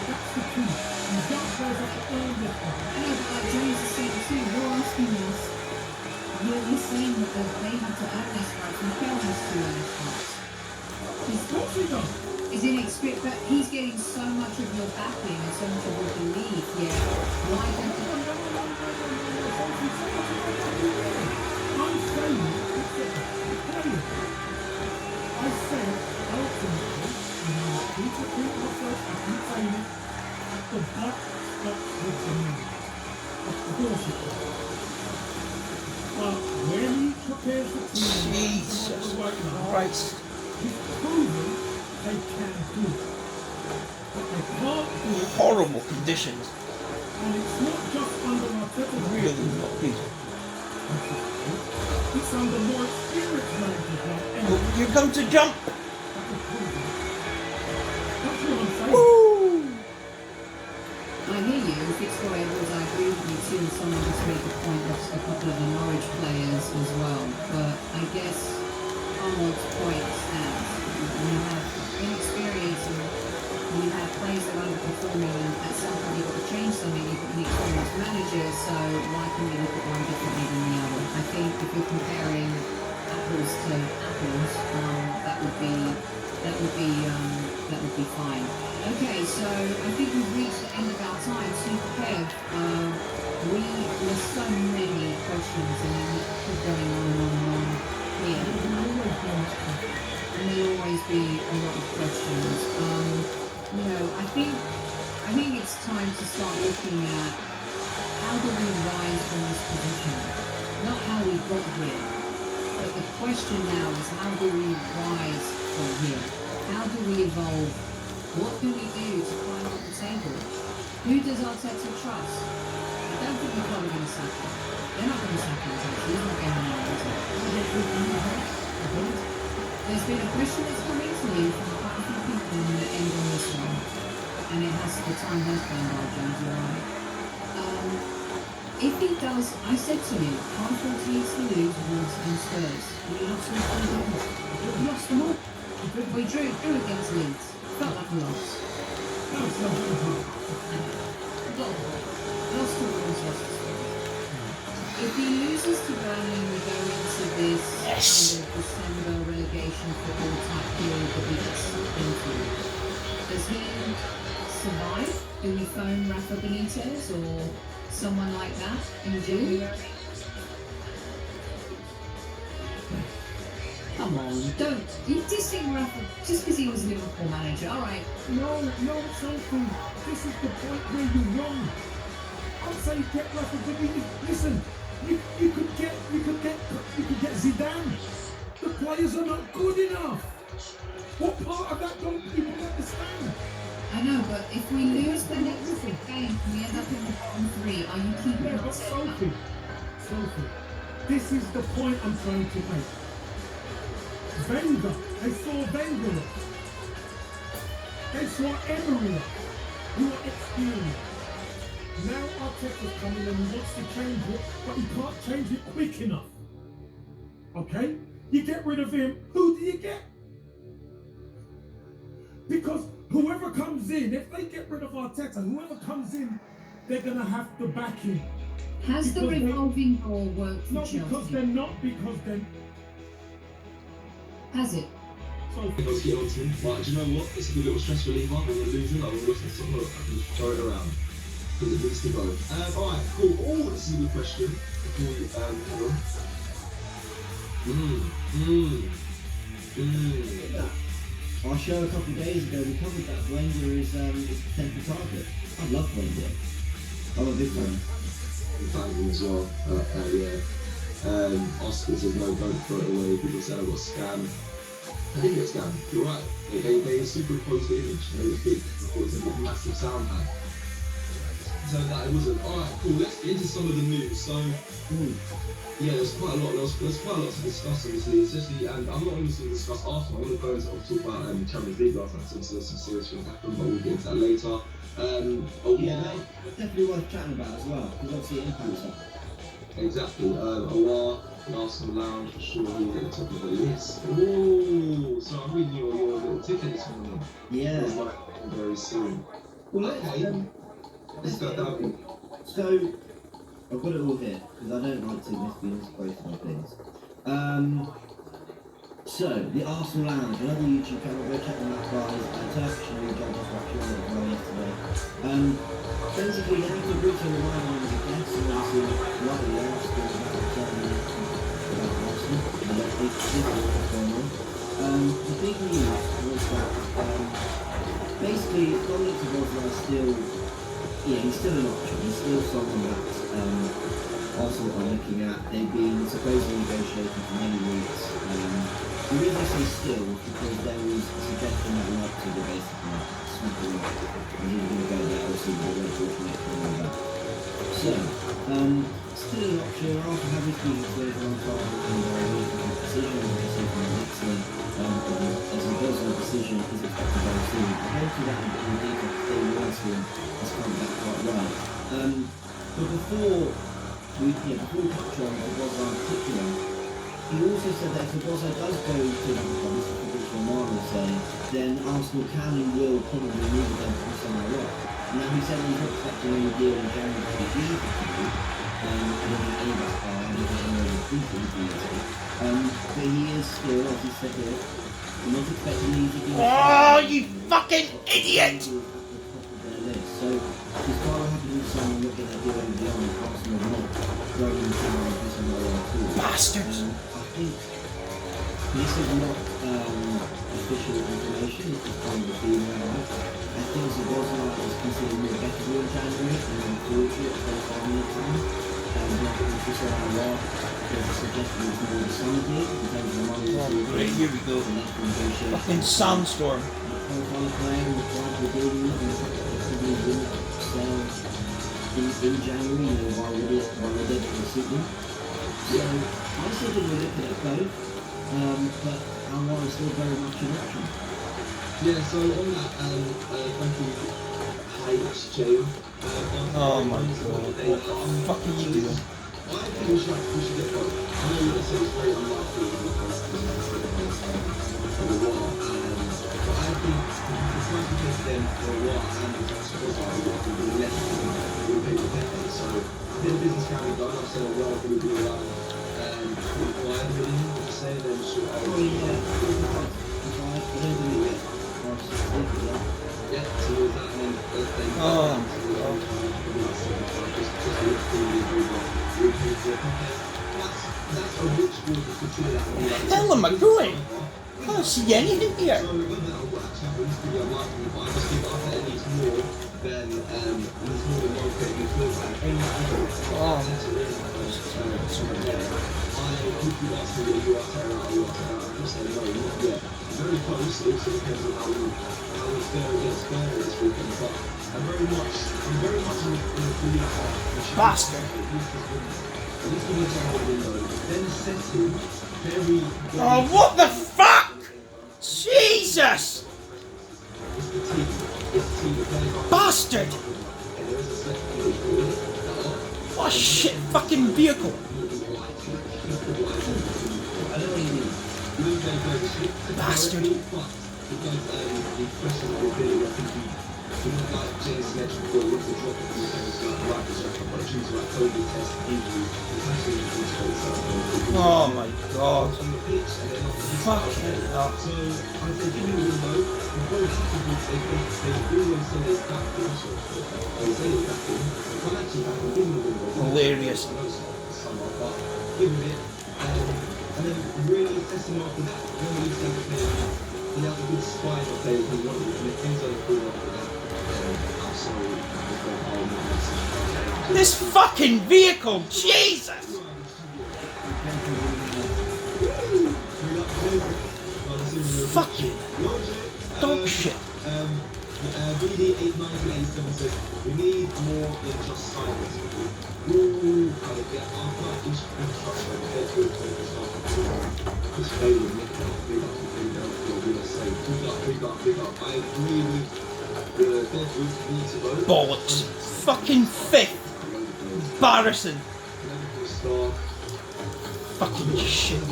That's the truth. The young players have to earn this one. I know, but like James is saying too, you're asking us, you're saying that they have to earn their stripes, and Mikel has to earn his stripes. Of course he does. He's inexperienced, but he's getting so much of your backing and so much of your belief, yeah. Why don't you... I'm saying it's the players. I said ultimately, and I keep repeating myself, I keep saying it, the buck stops with the man. Of course it does. But when he prepares the team, Jesus Christ. he's proven they can do it. But they can't do it. Horrible conditions. And it's not just under Arteta. Really not good. It's under more experienced managers like Oh, here comes the jump. That's what I'm saying. Woo! I hear you, Victoria Edwards, I agree with you too, and someone just made the point of a couple of the Norwich players as well, but I guess Arnold's point stands. When you have inexperience and when you have players that are underperforming, and at some point you've got to change something, you've got an experienced manager, so why can we look at one differently than the other? I think if you're comparing apples to apples, that would be fine. Okay, so I think we've reached the end of our time. Super Kev, there's so many questions and we keep going on and on and on here. And there'll always be a lot of questions. I think it's time to start looking at how do we rise from this position? Not how we got here, but the question now is how do we rise from here? How do we evolve? What do we do to climb up the table? Who does Arteta trust? I don't think they're probably going to sack him. They're not going to sack him, actually. He's not getting any There's been a question that's come into me from quite a few people in the end on this one. And the time has gone by, James, you're right. If he does, I said to you, Arsenal needs to lose Wolves and Spurs. We lost them 3 games. We lost them all. We drew against Leeds. Felt like a loss. Lost to Wolves, lost to Spurs. If he loses to Burnley, we go into this kind of December relegation football type period that we get sucked into. Does he survive? Do we phone Rafa Benitez or someone like that in January? Come on, don't. You dissing Rafa just because he was Liverpool manager. All right. No, Sophie. This is the point where you're wrong. I'm saying get Rafa Benitez. Listen, you could get Zidane. The players are not good enough. What part of that don't people understand? I know, but if we lose the next 3 games and we end up in the bottom 3, are you keeping Yeah, but Sophie, this is the point I'm trying to make. Wenger. They saw Wenger. They saw Emery, who are experienced. Now Arteta's coming and he wants to change it, but he can't change it quick enough. Okay? You get rid of him, who do you get? Because whoever comes in, if they get rid of Arteta, whoever comes in, they're going to have to back him. Has the Because revolving door worked for No, Chelsea? because they're not, because they're... Has it? So, If I was getting on to him, but do you know what? It's a good little stress reliever when we're losing, like we're losing something, look, I can just throw it around. Because it needs to go. Alright, cool. Oh, this is a good question. Before we, hang on. Our show a couple of days ago, we covered that Wenger is a potential target. I love Wenger. I'm a big fan. Thank him as well. Yeah. Oscar says no, don't throw it away. People say I got scammed. I didn't get scammed. You're right. They superimposed the image. It was big. It was a big, massive sound pack. So that it wasn't. Alright, cool. Let's get into some of the news. So, yeah, there's quite a lot. There's quite a lot to discuss, obviously. Especially, and I'm not only going to discuss Arsenal. I want to go and talk about Champions League last night. Some serious things happened, but we'll get into that later. Yeah, it's definitely worth chatting about as well, because obviously it impacts us. Exactly. Awar, the Arsenal Lounge, for sure, he's at the top of the list. Ooh, so I'm reading your little ticket this morning. Yeah. It's like very soon. Well, Let's go down. So, I've got it all here, because I don't like to miss being supposed to my things. So, the Arsenal Lounge, another YouTube channel, go check them out, guys. Turkish news, I just watched it as well yesterday. Basically, they have to reach on the line as a guest, and obviously, rightly asked about Arsenal. I don't think this is what's going on. The big news was that, basically, Dominic Szoboszlai is still, he's still an option. He's still someone that Arsenal are looking at. They've been supposedly negotiating for many weeks. The reason I say still is because there was a suggestion that Leipzig were basically sweeping up, and he was going to go there, obviously with the Red Bull connection and all that. So, still an option. After having speaking to everyone involved in the decision, obviously from the excellent, as it goes on the decision, is expected very soon. I'll go through that in detail because David Winston has come back quite well. But before we touch on Szoboszlai in particular, he also said that if Szoboszlai does go to the club, this is what Rich Romano was saying, then Arsenal can and will probably move them from somewhere else. Now he said he's not expecting any deal in January to be easy to do, I don't think any of us are, I don't think anyone would think it would be easy. But he is still, as he said here, not expecting an easy deal. Oh, you fucking idiot! So he's quite happy with someone looking at doing beyond Arsenal not throwing the tower and pissing away on too. Bastards! I think this is not official information, it's just kind of a feeling out. I think Szoboszlai is considered more better in January and then fortunate for the 5 minute time. Not just on a lot, there's a suggestion it's more the summer deal in terms of the money. Right, here we go. Fucking sandstorm. Profile player with the building and probably will sell in January, while we're there to suit them. So I still think we're looking at both, but Anwar is still very much an option. Yeah, so on that, thank you, HJ. Oh my god, what the fuck are you doing? I think we should get both. I know you're going to say it's very unlikely because for the war, but I think it's nice because then for a while and it's Szoboszlai will be less than pay the penalty. So then business can be done. I've said a while we would be around 45 million, would you say, then sure. Yeah, so with that then that's a rich board to consider that. What the hell am I doing? I can't see anything here. So remember that I've got a Champions League unlikely, but I just think Arteta needs more than one playing midfield back. I hope you ask me if you are Arteta or you are Arteta. I'm just saying no, not yet. Very close. It also depends on how we fare against Spurs this weekend. But I'm very much in the belief that Bastard. at least give me a window. Then set him very. Oh, what the fuck? Jesus! Bastard! What a shit fucking vehicle! Bastard! Oh my god. Fucking hell. Hilarious. And then really testing him after that. When we used to have a player, he has a good spine of players who want to commit things over the after that. I'm sorry, This fucking vehicle! Jesus! Fucking dog shit. BD898 says, we need more than just silence. Ooh, kind of get our each instruction compared to this failure, Nick, big up, big up. I agree with the dead root need to vote. Bollocks. Fucking fifth. Embarrassing. Fucking shit.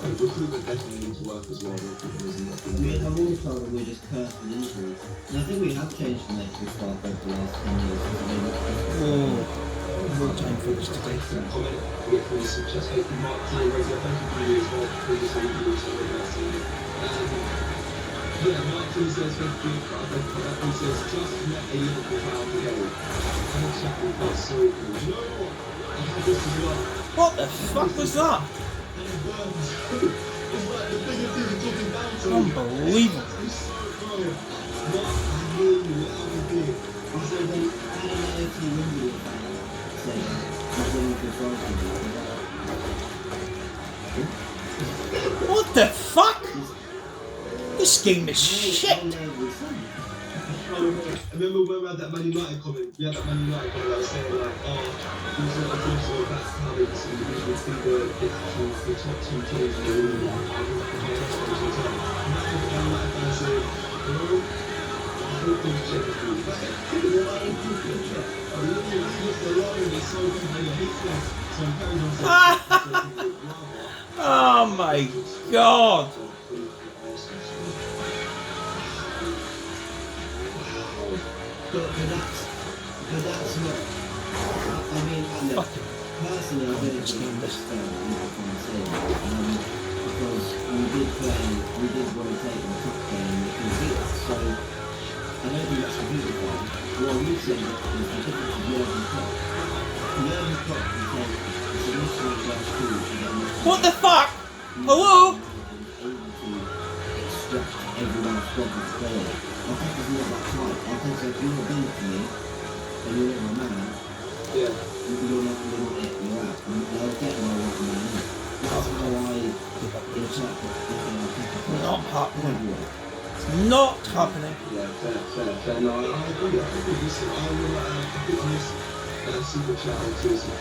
Recruitment definitely needs work as well. I'm always told that we're just cursed with injuries. And I think we have changed the medical staff over the last 10 years. Oh, no time for this today. Comment, we get through some chest paper, Mark, thank you for you as well. Previously, you also read that scene. Yeah, Mark T says, thank you. He says, just met a Liverpool crowd together. And it's chatting about so cool. Do you know what? I had this as well. What the fuck was that? Unbelievable. What the fuck? This game is shit. I remember when we had that Man United comment, that was saying like, oh, these are the teams that are back how they see the top two teams in the league. And that's what the Man United fans say, I hope things change for you. Oh my god. But that's not. I mean, personally, I don't think this because we did rotate in the cup game and we beat us. So I don't think that's completely fine. What we said is the difference of Jurgen Klopp. Jurgen Klopp can take a significant last two and then What the fuck? Hello? extract everyone's problems clearly. I think it's not that tight. I think if you're not being for me and you're not my man, Yeah. you're not it, you're out. And I'll get my right man in. That's how I interact with Not happening. Not happening. Yeah, fair. No, I agree. I think this, I will put on this super chat to some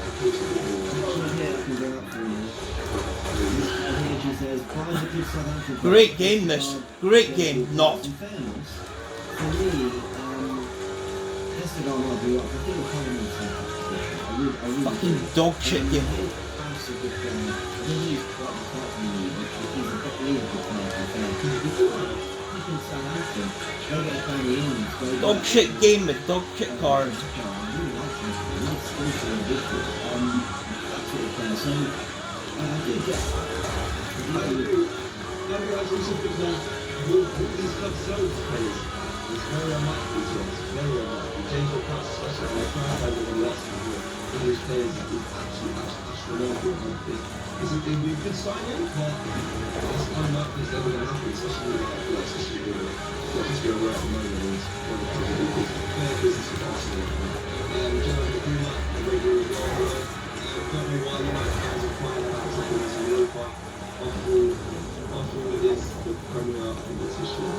Great game this. Great game. Not. In fairness, for me, Esteban might be up. I think we're coming in I really Fucking dog shit game. I think he's quite me, but he's a good player. He can stand out him. Go get a family in. Dog shit game with dog shit cards. So, I do get I also think that these clubs sell players. It's very unlikely to us. Very unlikely. James O'Connor, especially, like Frank had in the last year, English players is actually astronomical. It's a good signing, but it's unlikely it's ever going to happen, especially with just going right at the moment is one of the things fair business with Arsenal. Generally, I agree with that regularly as well. I don't know why United fans are crying about something that's Europa. After all it is, the Premier, I think it's history.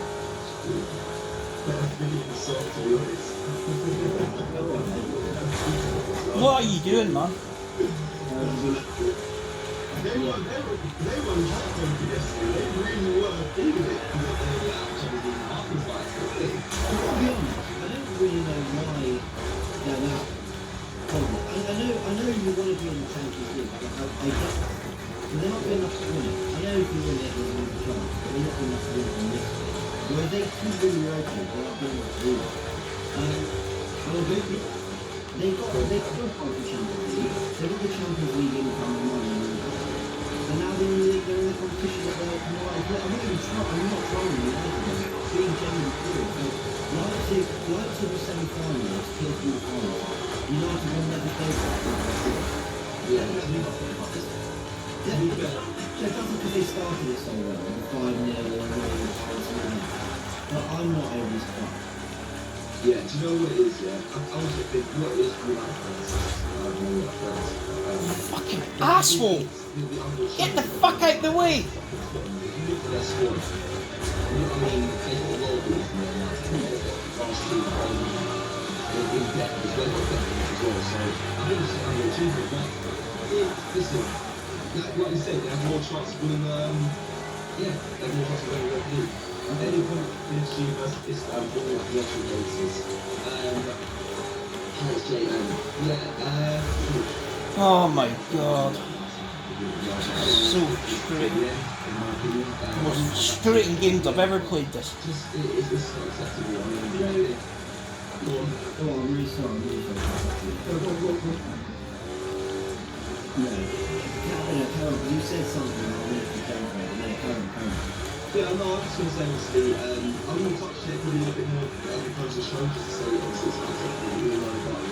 Really soft, to be honest. What are you doing, man? were heartbroken yesterday. They really were feeling it because they were out Champions League. I was like, okay. To be honest, I don't really know why they're that problem. I know you want to be in the Champions League, but I get that. But they're not good enough to win it. I know if you win it, there's a chance, but they're not good enough to win it on this. Whereas they keep winning Europa, they're not good enough to win it. They got the Champions League. They got the Champions League income and money and all that. And now they're in the competition that they're I'm not even trying. I'm not trying to being genuine serious. Leipzig were semi-finalists, PSG were finalists. United will never face that. Yeah, So that's because they started it so well, 5-0 and but I'm not overly surprised. yeah, do you know what it is, yeah? I was just thinking, what it is for United fans, Fucking asshole! Get the fuck out the way! you look at their squad. I mean, they've got world beaters in there now. Last two, they've been depth as well, as well. So I think it's an achievement. But listen, like you said, they have more chance of winning. They have more chance of winning the league. Any point in achieve versus Istanbul on a national basis. Oh my god. So frustrating. Most frustrating games I've ever played this. It's not acceptable. I mean, Oh, I'm really sorry. No, Carol, you said something. I wanted to jump on it. No, Karen. yeah, no, I was just going to say, obviously, I'm going to touch on it probably a little bit more as we close the show, just to say, obviously, it's not something we really know about.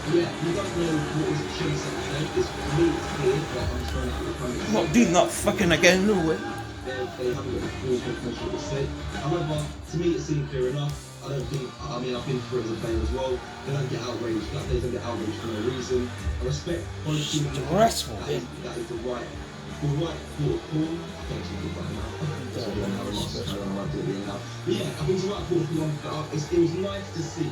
Yeah, we don't know what was the chase at the end. It's for me, it's clear, but I'm just trying to put the comment. I'm not doing that fucking again, no way. They haven't got the full potential to say. However, to me, it seemed clear enough. I don't think, I mean, I've been through it as a player as well. They don't get outraged. They don't get outraged for no reason. I respect quality. Stressful, that is the right thought call. Thanks for the right now. So we don't have a loss. I don't know what to do now. But yeah, I think it's the right thought call. It was nice to see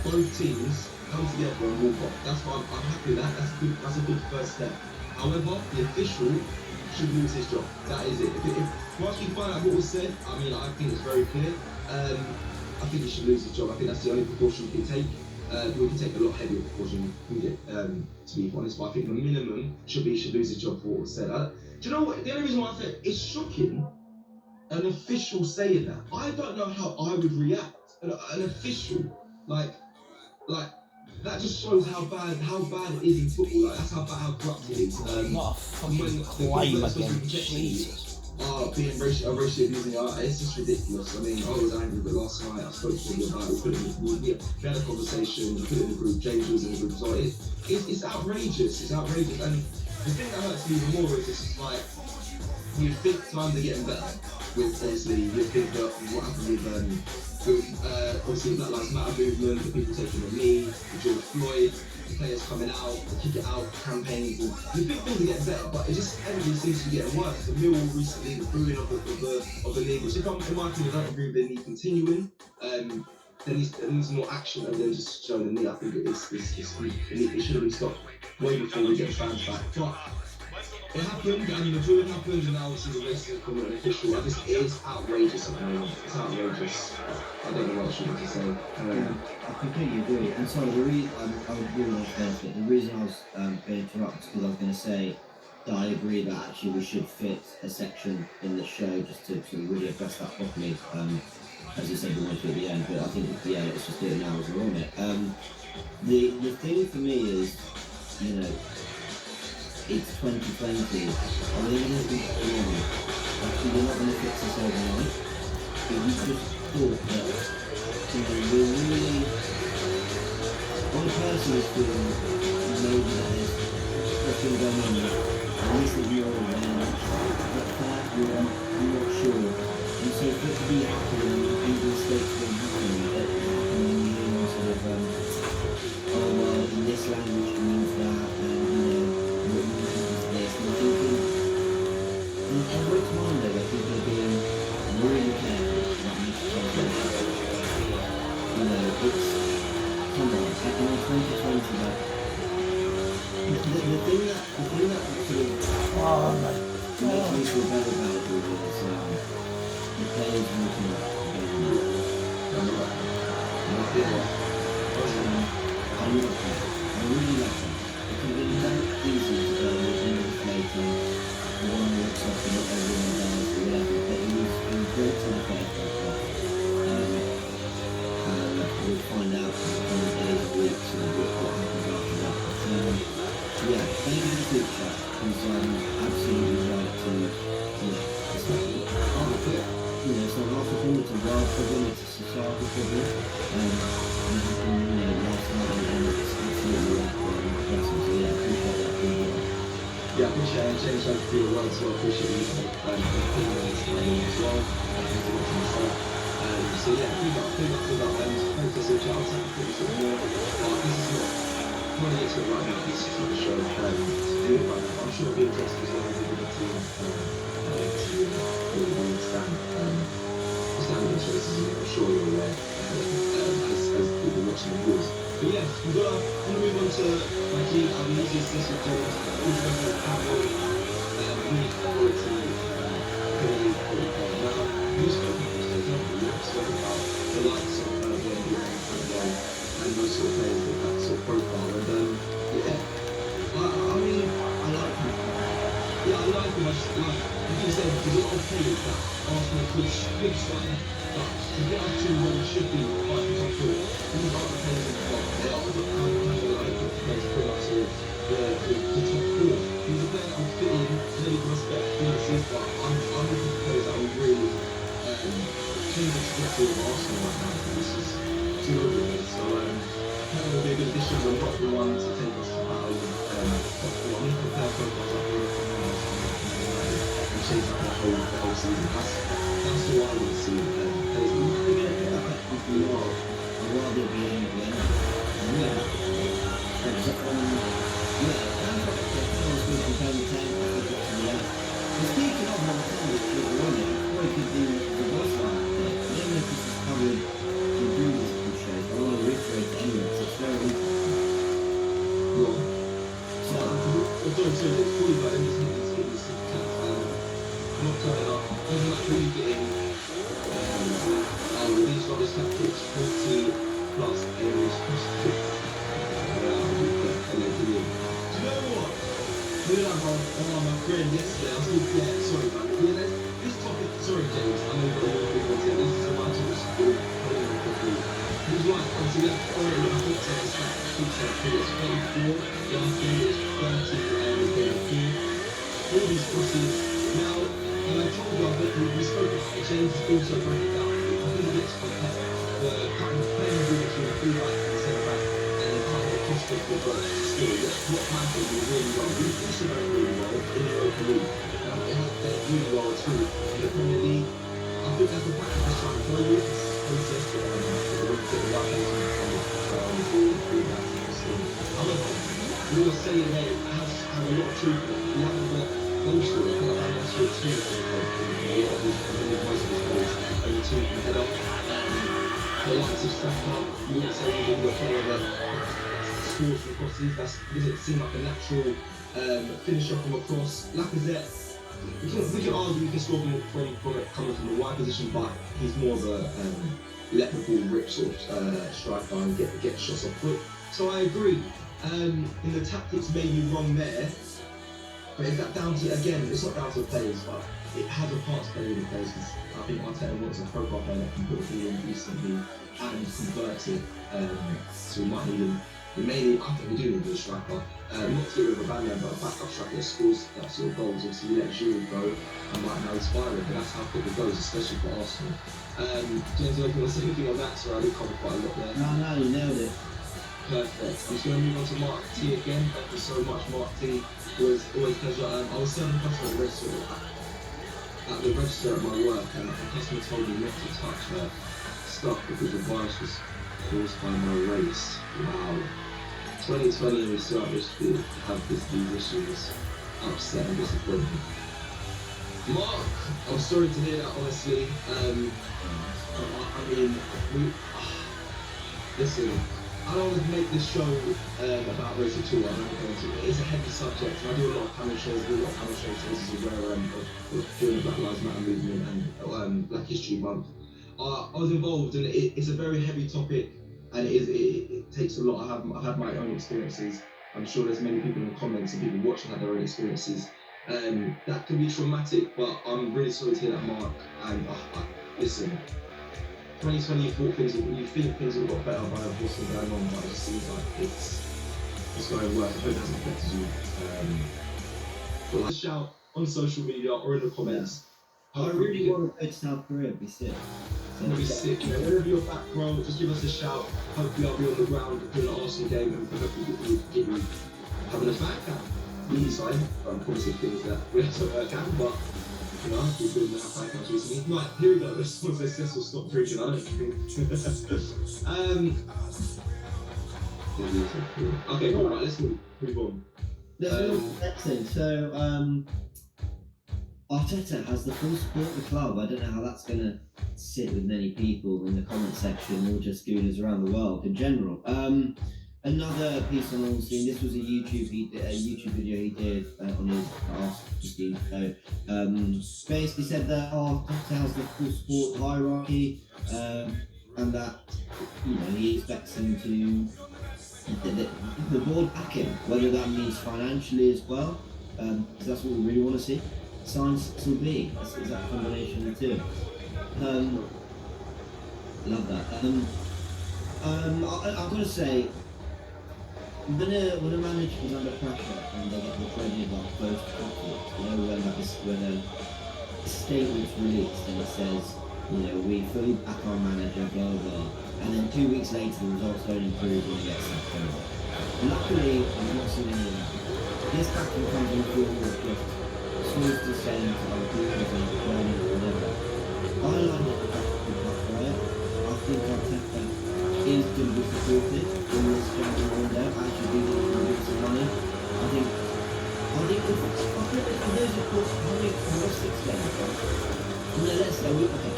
both teams come together and walk off. That's why I'm happy with that. That's a good first step. However, the official should lose his job. That is it. Once we find out what was said, I mean, I think it's very clear. I think he should lose his job. I think that's the only precaution we can take. We can take a lot heavier precaution, to be honest, but I think the minimum should be he should lose his job for what was said. Do you know what? The only reason why I said it's shocking, an official saying that. I don't know how I would react. An official, like that just shows how bad it is in football. Like that's how corrupt it is. Not a fucking climb again, Jesus. Being racially abusing, it's just ridiculous. I mean, I was angry, but last night I spoke to him about it. We had a conversation, we put it in the group, James was in the group, so it's outrageous. It's outrageous. And the thing that hurts me even more is it's like, you think times are getting better with, obviously, you think that what happened with obviously the Black Lives Matter movement, the people taking the knee, the George Floyd, the players coming out, the kick it out campaigns, and you think things are getting better, but it just everything seems to be getting worse. The Mill recently, the booing of the league, which if I'm in my opinion, I don't agree with they need continuing. There needs more action other than just showing the knee. I think it should have been stopped way before we get fans back. But it happened, and the booing happened, and now obviously the race is becoming an official. It is outrageous at the moment. It's outrageous. I don't know what else you want to say. I completely agree. And sorry, I would really want to finish it. The reason I was going to interrupt is because I was going to say that I agree that actually we should fit a section in the show just to really address that properly. As you said, we want to at the end, but I think let's just do it now as we're on it. The thing for me is, you know, it's 2020. Are we going to be going on? Actually, we're not going to fix this overnight. But we just thought that, you know, we're really, one person is feeling maybe that is what's been going on at least a year or but that you're not sure. And so for it to be happening in the states when happening, that happening sort of, oh well, in this language it means that, and you know, what you think is this, and I'm thinking, in every time though, I think they're being really careful about each conversation. You know, it's, come on, in 2020, like, the thing that sort of Oh my makes me feel better about it all is the players walking up to game. And I feel like I love that. I really love that. Because it's very easy to go with the inflating, the one who looks up and what everyone does or whatever, but it was great to look at that. And we'll find out in the days and weeks and what happens after that. But yeah, maybe in the future, he's absolutely right to, it's not half of it, it's not half of him, it's a world problem, it's a society problem, and last night it's absolutely right for him, so yeah, appreciate that really well. Yeah, I appreciate it. James, thank you for your words as well. Appreciate you opinion on this as well. Thank you for watching the show. So yeah, big up, and thanks for such out. Thank you for more. This is not, I'm going to get to it right now. This is not the show to do it right now. I'm sure it'll be interesting as well as the team to really understand the choices. I'm sure you're aware as people watching the rules. But yeah, we're going to move on to my key. I'm using this with James. We're going to have really quality now. We've spoken about the likes of Wendy and those sort of players with that sort of profile. And yeah, I mean, I like him. Yeah, I like him. I just like, as you said, there's a lot of players that Arsenal could sign, but to get up to where we should be fighting top four, these aren't the players in the club. They are the kind of players to bring us to the top four. These are players that will fit in, maybe respect finishes, but I'm looking for players that will really change the trajectory of Arsenal right now. This is too good. So Hannah will be a good addition, but not the one to take us to battle top four. I mean, compare profiles up here and change up the whole season. That's all I want to see. Players who are going to get that back off the yard. I'd rather be in the end. Yeah. That's good compared to 10. And speaking of Montana, probably could do the boss line. I don't know if this is covered in previous shows, but I want to reiterate the Emirates. It's very interesting. So, it's probably about everything that's in this not turning up. Doesn't that really getting these rubbish tactics 40 plus areas do you know what? We were like on my friend yesterday. I was all sorry man. Yeah, this topic, sorry James, I know you've got a lot of people here. This is a matter of school. He was right, once again, I think it's like it's 24, last game it's 30 and the game 4. All these crosses. Now, and I told you, I think we spoke about it, James is also breaking it down. I think it gets compared. The playing between the full-back and the centre-back, and the kind of cross-fit for both skills. What Manchester did really well. We also done really well in the Europa League. It has done really well too in the Premier League. I think that's the fact that they're trying to play with. Process to the right however, we were saying that it has a lot of truth in it. We haven't got goals to it. I feel like that's your team. A lot of these most of these goals only two can head up. The likes of Saka, you wouldn't say he's a player that scores from crosses. That doesn't seem like a natural finisher from a cross. Lacazette, we can argue he can score from coming from the wide position, but he's more of a let the ball rip sort of striker and get shots off foot. So I agree. In the tactics maybe wrong there, but is that down to, again, it's not down to the players, but it has a part to play with the players, because I think Arteta wants a profile player that can put the ball in decently and convert it. So we might need him. I think we do need a striker. Not to get rid of a band but a backup striker that scores that sort of goals. Obviously, we let Giroud go, and right now he's firing, but that's how quick it goes, especially for Arsenal. James, do you want to say anything on that? So I did cover quite a lot there. No, you nailed it. Perfect. I'm just going to move on to Mark T again. Thank you so much, Mark T. Always a pleasure. I was serving a customer at the register at my work, and the customer told me not to touch her stuff because the virus was caused by my race. Wow. 2020 and we still have these issues. Upset and disappointed. Mark, I'm sorry to hear that, honestly. I mean, listen, I don't want to make this show about racial tour. I don't want to go into it. It's a heavy subject, and I do a lot of panel shows. So this is where during the Black Lives Matter movement and Black History Month. I was involved, and it's a very heavy topic, and it takes a lot. I've had my own experiences. I'm sure there's many people in the comments and people watching had their own experiences. That can be traumatic, but I'm really sorry to hear that, Mark. And listen, 2020, you think things will got better by what's been going on, but it just seems like it's going worse. I hope it hasn't affected you. But like, shout on social media or in the comments. I really want to go to South Korea and be sick. It's gonna be sick. You know, whenever you're back, bro, just give us a shout. Hopefully, I'll be on the ground doing an Arsenal game, and hopefully we'll get you having a fan cam. Really exciting. I'm promising things that we have to work out, but you know, we've been doing fan cams recently. Right, here we go. Once we'll stop preaching. I don't think. Okay, cool. Right, let's move on. There's next thing. So, Arteta has the full support of the club. I don't know how that's going to sit with many people in the comment section or just gooners around the world in general. Another piece on Ornstein. This was a YouTube video he did on his Ask Steve. So, basically said that Arteta has the full support hierarchy, and that he expects him to the board back him, whether that means financially as well. Because that's what we really want to see. Signs to be. Is that a combination of the two? Love that. I've got to say, when a manager is under pressure and they get dreaded like close to conflict, when a statement's released and it says, we fully back our manager, blah blah blah, and then 2 weeks later the results don't improve and he gets sacked over. Luckily, I'm not seeing any of that. This backing comes in form of just smooth descent or people's learning or whatever. I like it right? I think Arteta is going to be supported in this January window, actually being able to give some money. I think if there's a course, I think we're 6 games, right? No, let's go, okay.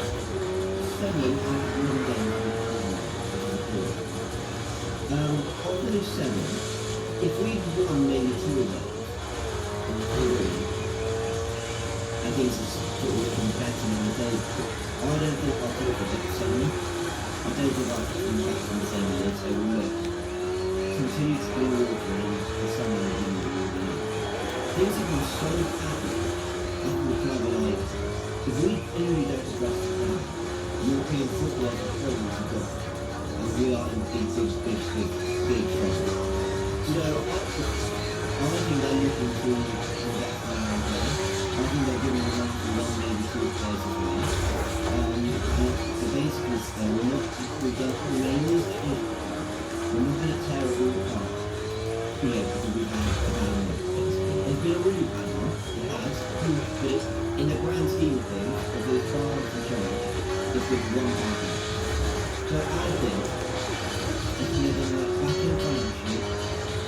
7 and 1 game. Of those 7, if we'd won maybe 2 of those, I think it's sort of looking better than the day. I don't think I'll do it for 7. I don't think I'll put them back on the same level, so we'll continue to do water and the summer and things have been so happy after the club are like, if we clearly don't progress the club, European football as a whole is gone. And we are in big trouble. So I think they're looking to get around there. I think they're giving the money to one, maybe 2 players as well. The basic is we're not going to tear it all apart. Because we've had a bad month. It's been a really bad month, it has. But in the grand scheme of things, of the trials and change, it's been one bad month. So I think it's going to go back in financially,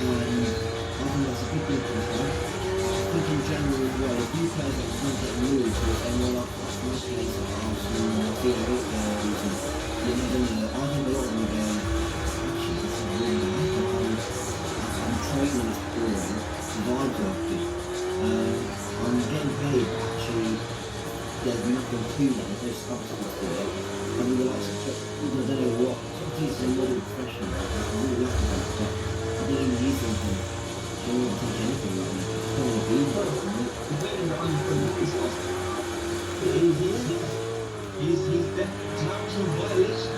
and I think that's a good thing for the club. I think in general as well, if you players that can't get moved or anyone up for a case of Arsenal or Theo and you never know, I think a lot of them go, actually this is really nice, I'm training this boring, the vibes are good, I'm getting paid, actually there's nothing to that, there's no substance to it. I mean, I don't know what, sometimes it's a little professional, I'm really lucky about it, but I think in these things, I don't want to take anything right now. I don't want to be there. He's natural violation.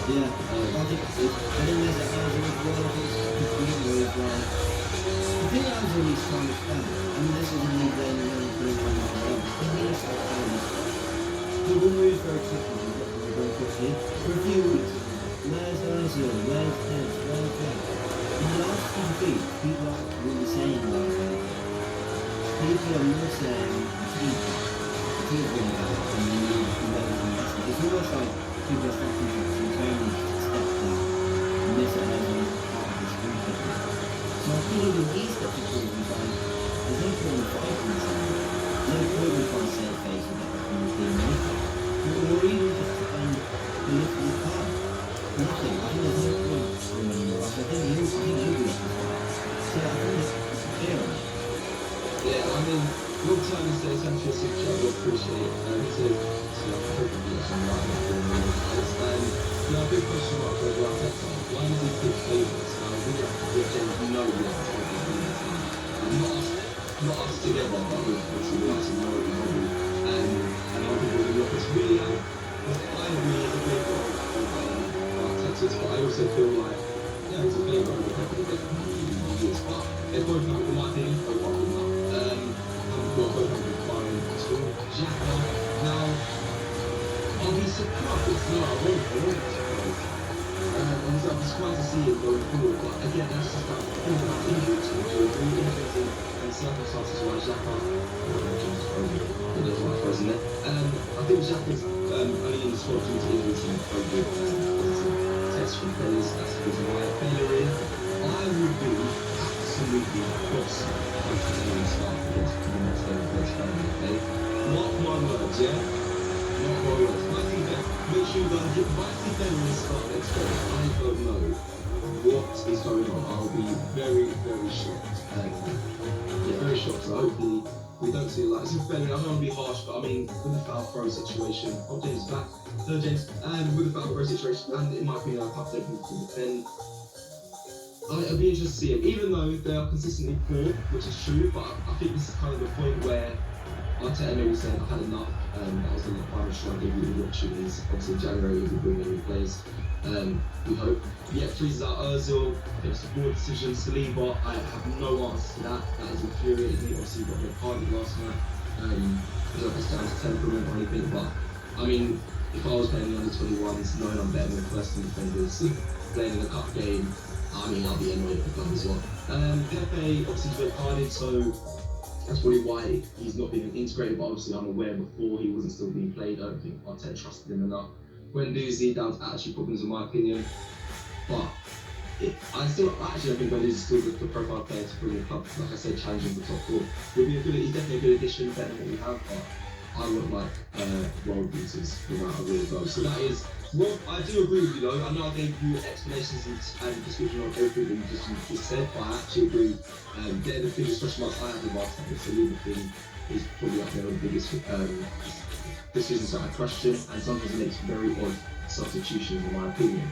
Yeah, I think there's a housing as well, I think that was when he's kind of down. I mean, this isn't me blaming anyone for it. I think he's like people move very quickly, for a few weeks. Where's Ozil? Where's this? Where's that? In the last few weeks, people aren't really saying about it. People are more saying, team really bad, and you need to learn from this. It's almost like people are starting to internally step down and miss it as a part of this group. even these steps are probably fine. There's no point in fighting this anymore. No point in trying to save face with that from the team maker. Or even just political power. Nothing. I think there's no point in anymore. I think nobody is fine. So I think it's fair. Yeah, I mean, long time is the essential picture, I would appreciate it. He said, so I hope you get some right now for me. Now, a big question mark for Arteta. Why does he pick favourites? Now, we have to get James, we know we have to take favourites now. Not us together, but obviously we like to know we know. And other people in the office really have. I agree as a favourite of Arteta's, but I also feel like, yeah, he's a favourite of the company that he is. But they're both have, in my opinion, both are good enough. Both have been fine at all. Xhaka, now, I'll be surprised. No, I won't be surprised. Obviously, I'm surprised to see it going forward, but again, that's just about injury to really interesting and circumstances why Xhaka, there's my frozen there. I think Xhaka's only in the squad due to injuries and COVID tests from players. That's the reason why Bellerin, I would be absolutely cross on Bellerin start against the next game against Bellerin, okay? Mark my words, yeah? Mark my words. Make sure you guys get Mighty Bellerin start next game. I don't know what is going on. I'll be very, very shocked. Yeah, very shocked. So hopefully we don't see like it's Bellerin. I don't want to be harsh, but I mean with the foul throw situation. Oh, James back. Hello, James. With the foul throw situation, and in my opinion, I can't take him to defend. It'll be interesting to see him, even though they are consistently poor, which is true. But I think this is kind of the point where Arteta maybe saying I've had enough. That was the final straw. I gave you the opportunities. Obviously, in January we'll be bringing new players. We hope. Yeah, freezes out Ozil. It's the board decision. Saliba, I have no answer to that. That is infuriating me. Obviously, we got red carded last night. I don't know if it's down to temperament or anything, but I mean, if I was playing the under 21s, knowing I'm better than first team defenders, playing in the cup game, I mean, I'll be annoyed at the club as well. Pepe, obviously, he's red carded, so that's probably why he's not been integrated, but obviously I'm aware before he wasn't still being played. I don't think Arteta trusted him enough. Guendouzi, down to attitude problems in my opinion. But I think Guendouzi is still the profile player to bring the club, like I said, challenging the top four. He's definitely a good addition, better than what we have, but I wouldn't like world beaters without a real goal. So that is, well, I do agree with you though. I know I gave you explanations and description of everything that you just said, but I actually agree. They're the biggest question marks I have with Arteta. So the thing is probably up there with the biggest decisions that I question, and sometimes it makes very odd substitutions in my opinion.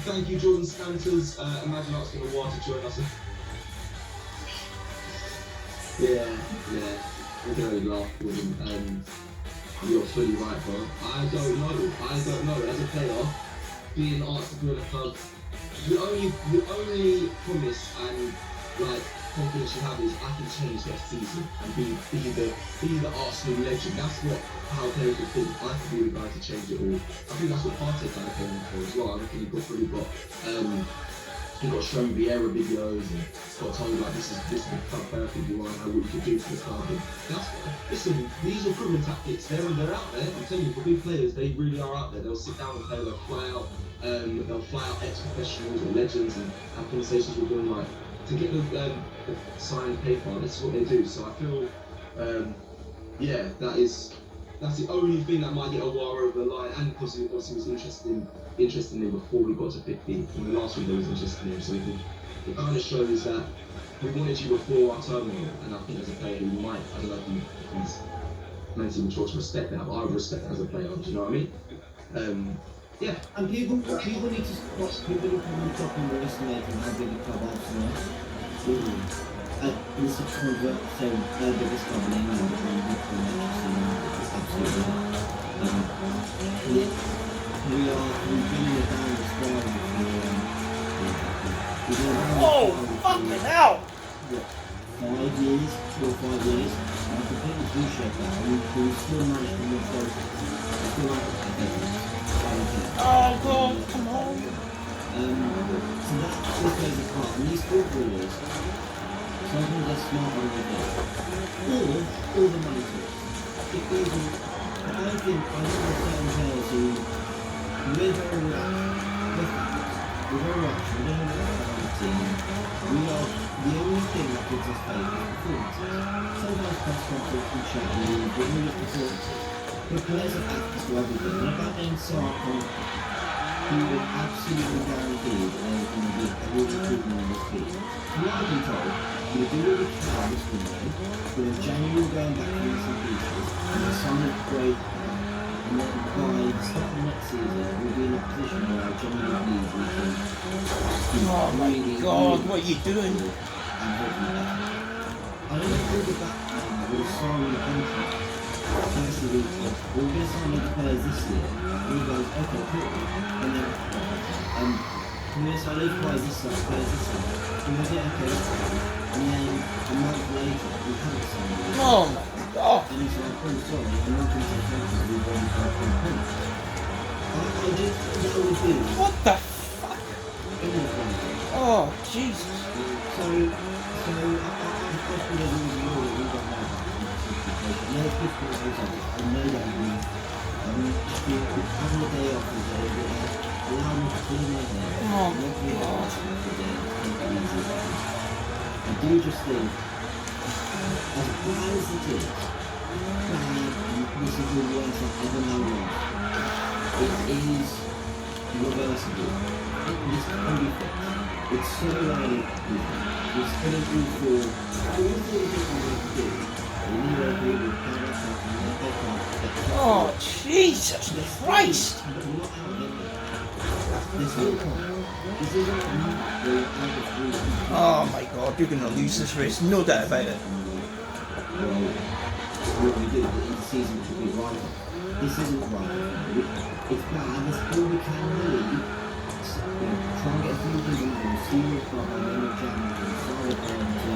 Thank you, Jordan Stanters. Imagine asking a while to join us. Yeah. We can only laugh, Jordan. You're fully right, bro. I don't know. As a player, being asked to join a club, the only promise and like confidence you have is I can change next season and be the Arsenal legend. That's how players would think. I could be the guy to change it all. I think that's what Partey kind of came for as well. I reckon he got shown Vieira videos and got told like this is the club therapy you want and what you could do for the club. And listen, these recruitment tactics, they're out there. I'm telling you, for big players, they really are out there. They'll sit down with players, they'll fly out ex-professionals or legends and have conversations with them like to get the signed paper. This is what they do. So I feel, that's the only thing that might get a wire over the line. And because he was interested in him before we got to 50. In the last week, there was interested in him. So it kind of shows that we wanted you before our turmoil. And I think as a player, he might. I don't know if he's mentally mature to respect that, but I would respect that as a player. Do you know what I mean? Yeah. And people need to stop. People need to stop underestimating how big a club Arsenal is. This is convert so the biggest club in England between Liverpool and Manchester United. Absolutely. We've been in the down the squad fucking hell! 5 years, 4 or 5 years, and I completely appreciate that. We still managed to move close. We still managed to Oh god, come on! So that plays a part, and these footballers, sometimes they're smarter than we think. Or the money talks. I think there's certain players who we're very rational. We don't know team, we are the only thing that gives us faith is performances. Sometimes press conference and chat and we bring all the performances. But players have access to everything. And if that then Sark who is absolutely guaranteed that there's going to be every improvement in this team. From what I've been told, we'll do what we can this window, with January going back to some pieces, and the summer great plan, and then by the start of next season, we'll be in a position where I genuinely believe we can Oh my God, what are you doing? and hopefully better. I don't know if we'll be back with a sign on the contract. Firstly, we're going to sign the players this year, and he goes, okay, cool. And then, we're going to sign those players this year, and we'll get okay, that's fine. And then, a month later, we haven't signed them. Oh my God. And he's like, oh, sorry, I'm not going to say that we've already got a point. I just, that's what we do. What the fuck? In the contract. Oh, Jesus. So, the question is, we got more about no, it's good for the results. I know that we having a day off is allow me to clean my hair. Oh, Not be God. for the day, take it easy. I do just think, as bad as it is, this is the worst I've ever known of. It is reversible. This can be fixed. It's so early. It's going to be for all the things that we need to do. Oh, Jesus Christ! Oh my God, you're gonna lose this race, no doubt about it. What we do in the season to be right. This isn't right. It's bad, and it's all we can really try and get a few things in there, see what's got by the end of January, start it on to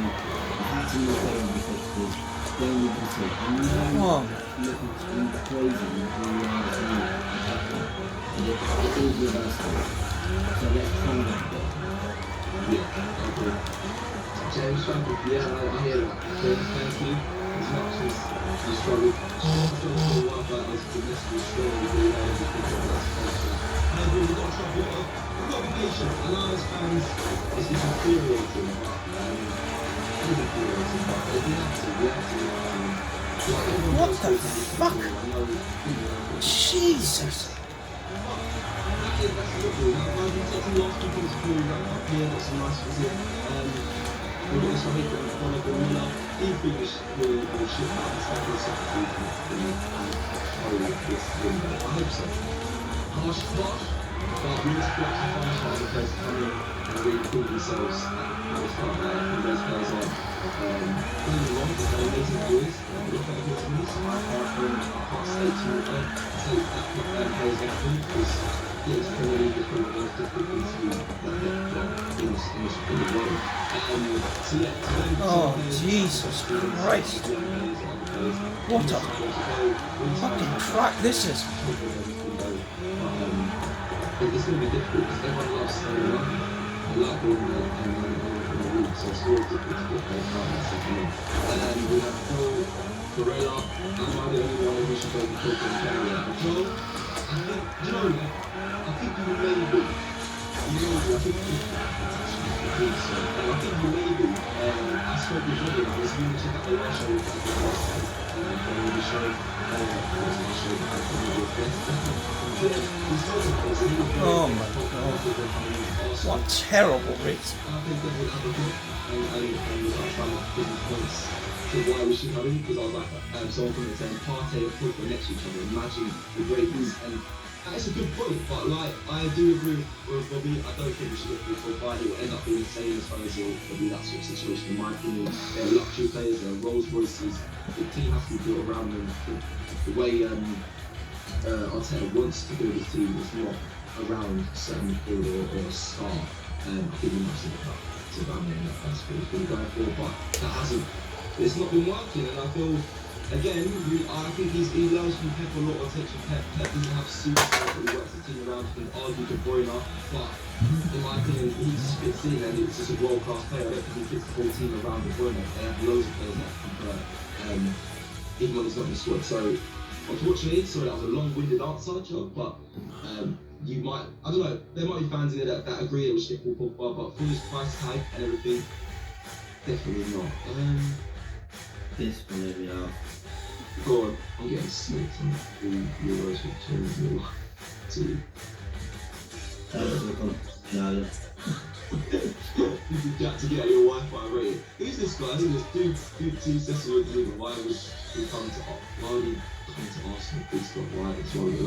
have some more players on the fixtures, then we can see. I know looking to be crazy and who we are as well, and it is reversible. So let's try that bit. Yeah, okay. James, thank you. Yeah, I hear that. James, thank you. As much as you struggle, what about us domestically still, we do know everything that that's culture. I agree, we've got to try, we've got to be patient. I know as fans, it's infuriating, but infuriating, but we have to. What the fuck? Jesus! We've got this one here from Gorilla. He thinks we'll ship out the second and carry this window. I hope so. Harsh, but we just got to find out the players come in and really prove themselves at the start and those players are playing along with their amazing boys. Look at the good to me, so I can't stay too say that players get through because it's Premier League is one of the most difficult things to in the world. So yeah, Oh, Jesus Christ! What a fucking track this is! It's going to be difficult because everyone loves staying up. I love being in the league, so it's always difficult to get those partners to come in. And we have Phil, Gorilla, I'm not the only one who should go to talk and carry out. Joel, I think, you know, I think you may be, I think you may be, I spoke with Robin, I was going to check out the last show, the show, Oh my God! What a terrible race! I think that would have a good, and I try not to give them points to why we should have him, because I was like, someone from it saying, Partey and Pogba next to each other, imagine the greatness, and that's a good point, but like, I do agree with Bobby, I don't think we should look for a fight, it will end up being the same as Ozil, it'll be that sort of situation in my opinion. They're luxury players, they're Rolls Royces, the team has to be built around them. The way Arteta wants to build his team is not around certain midfielder or a star. I think we must have to Bamman, that's what he's been going for, but that hasn't, it's not been working, and I feel, again, I think he loves from Pep a lot of attention. Pep doesn't have superstars that he works the team around. You can argue De Bruyne, but in my opinion, he just fits in and he's just a world-class player. I don't think he fits the whole team around De Bruyne. They have loads of players that can convert, even when he's not in the squad. So Unfortunately, sorry, that was a long-winded answer, Joe, but you might, I don't know, there might be fans in there that agree it was shit Paul Pogba, but for his price tag and everything, definitely not. Definitely not. Go on, I'm getting smoked on 3 euros for 2 2. No. You did that to get your Wi-Fi rating. Who's this guy? Who's this dude 2 Cecil with why would he come to Arsenal? Please stop, why? It's one of the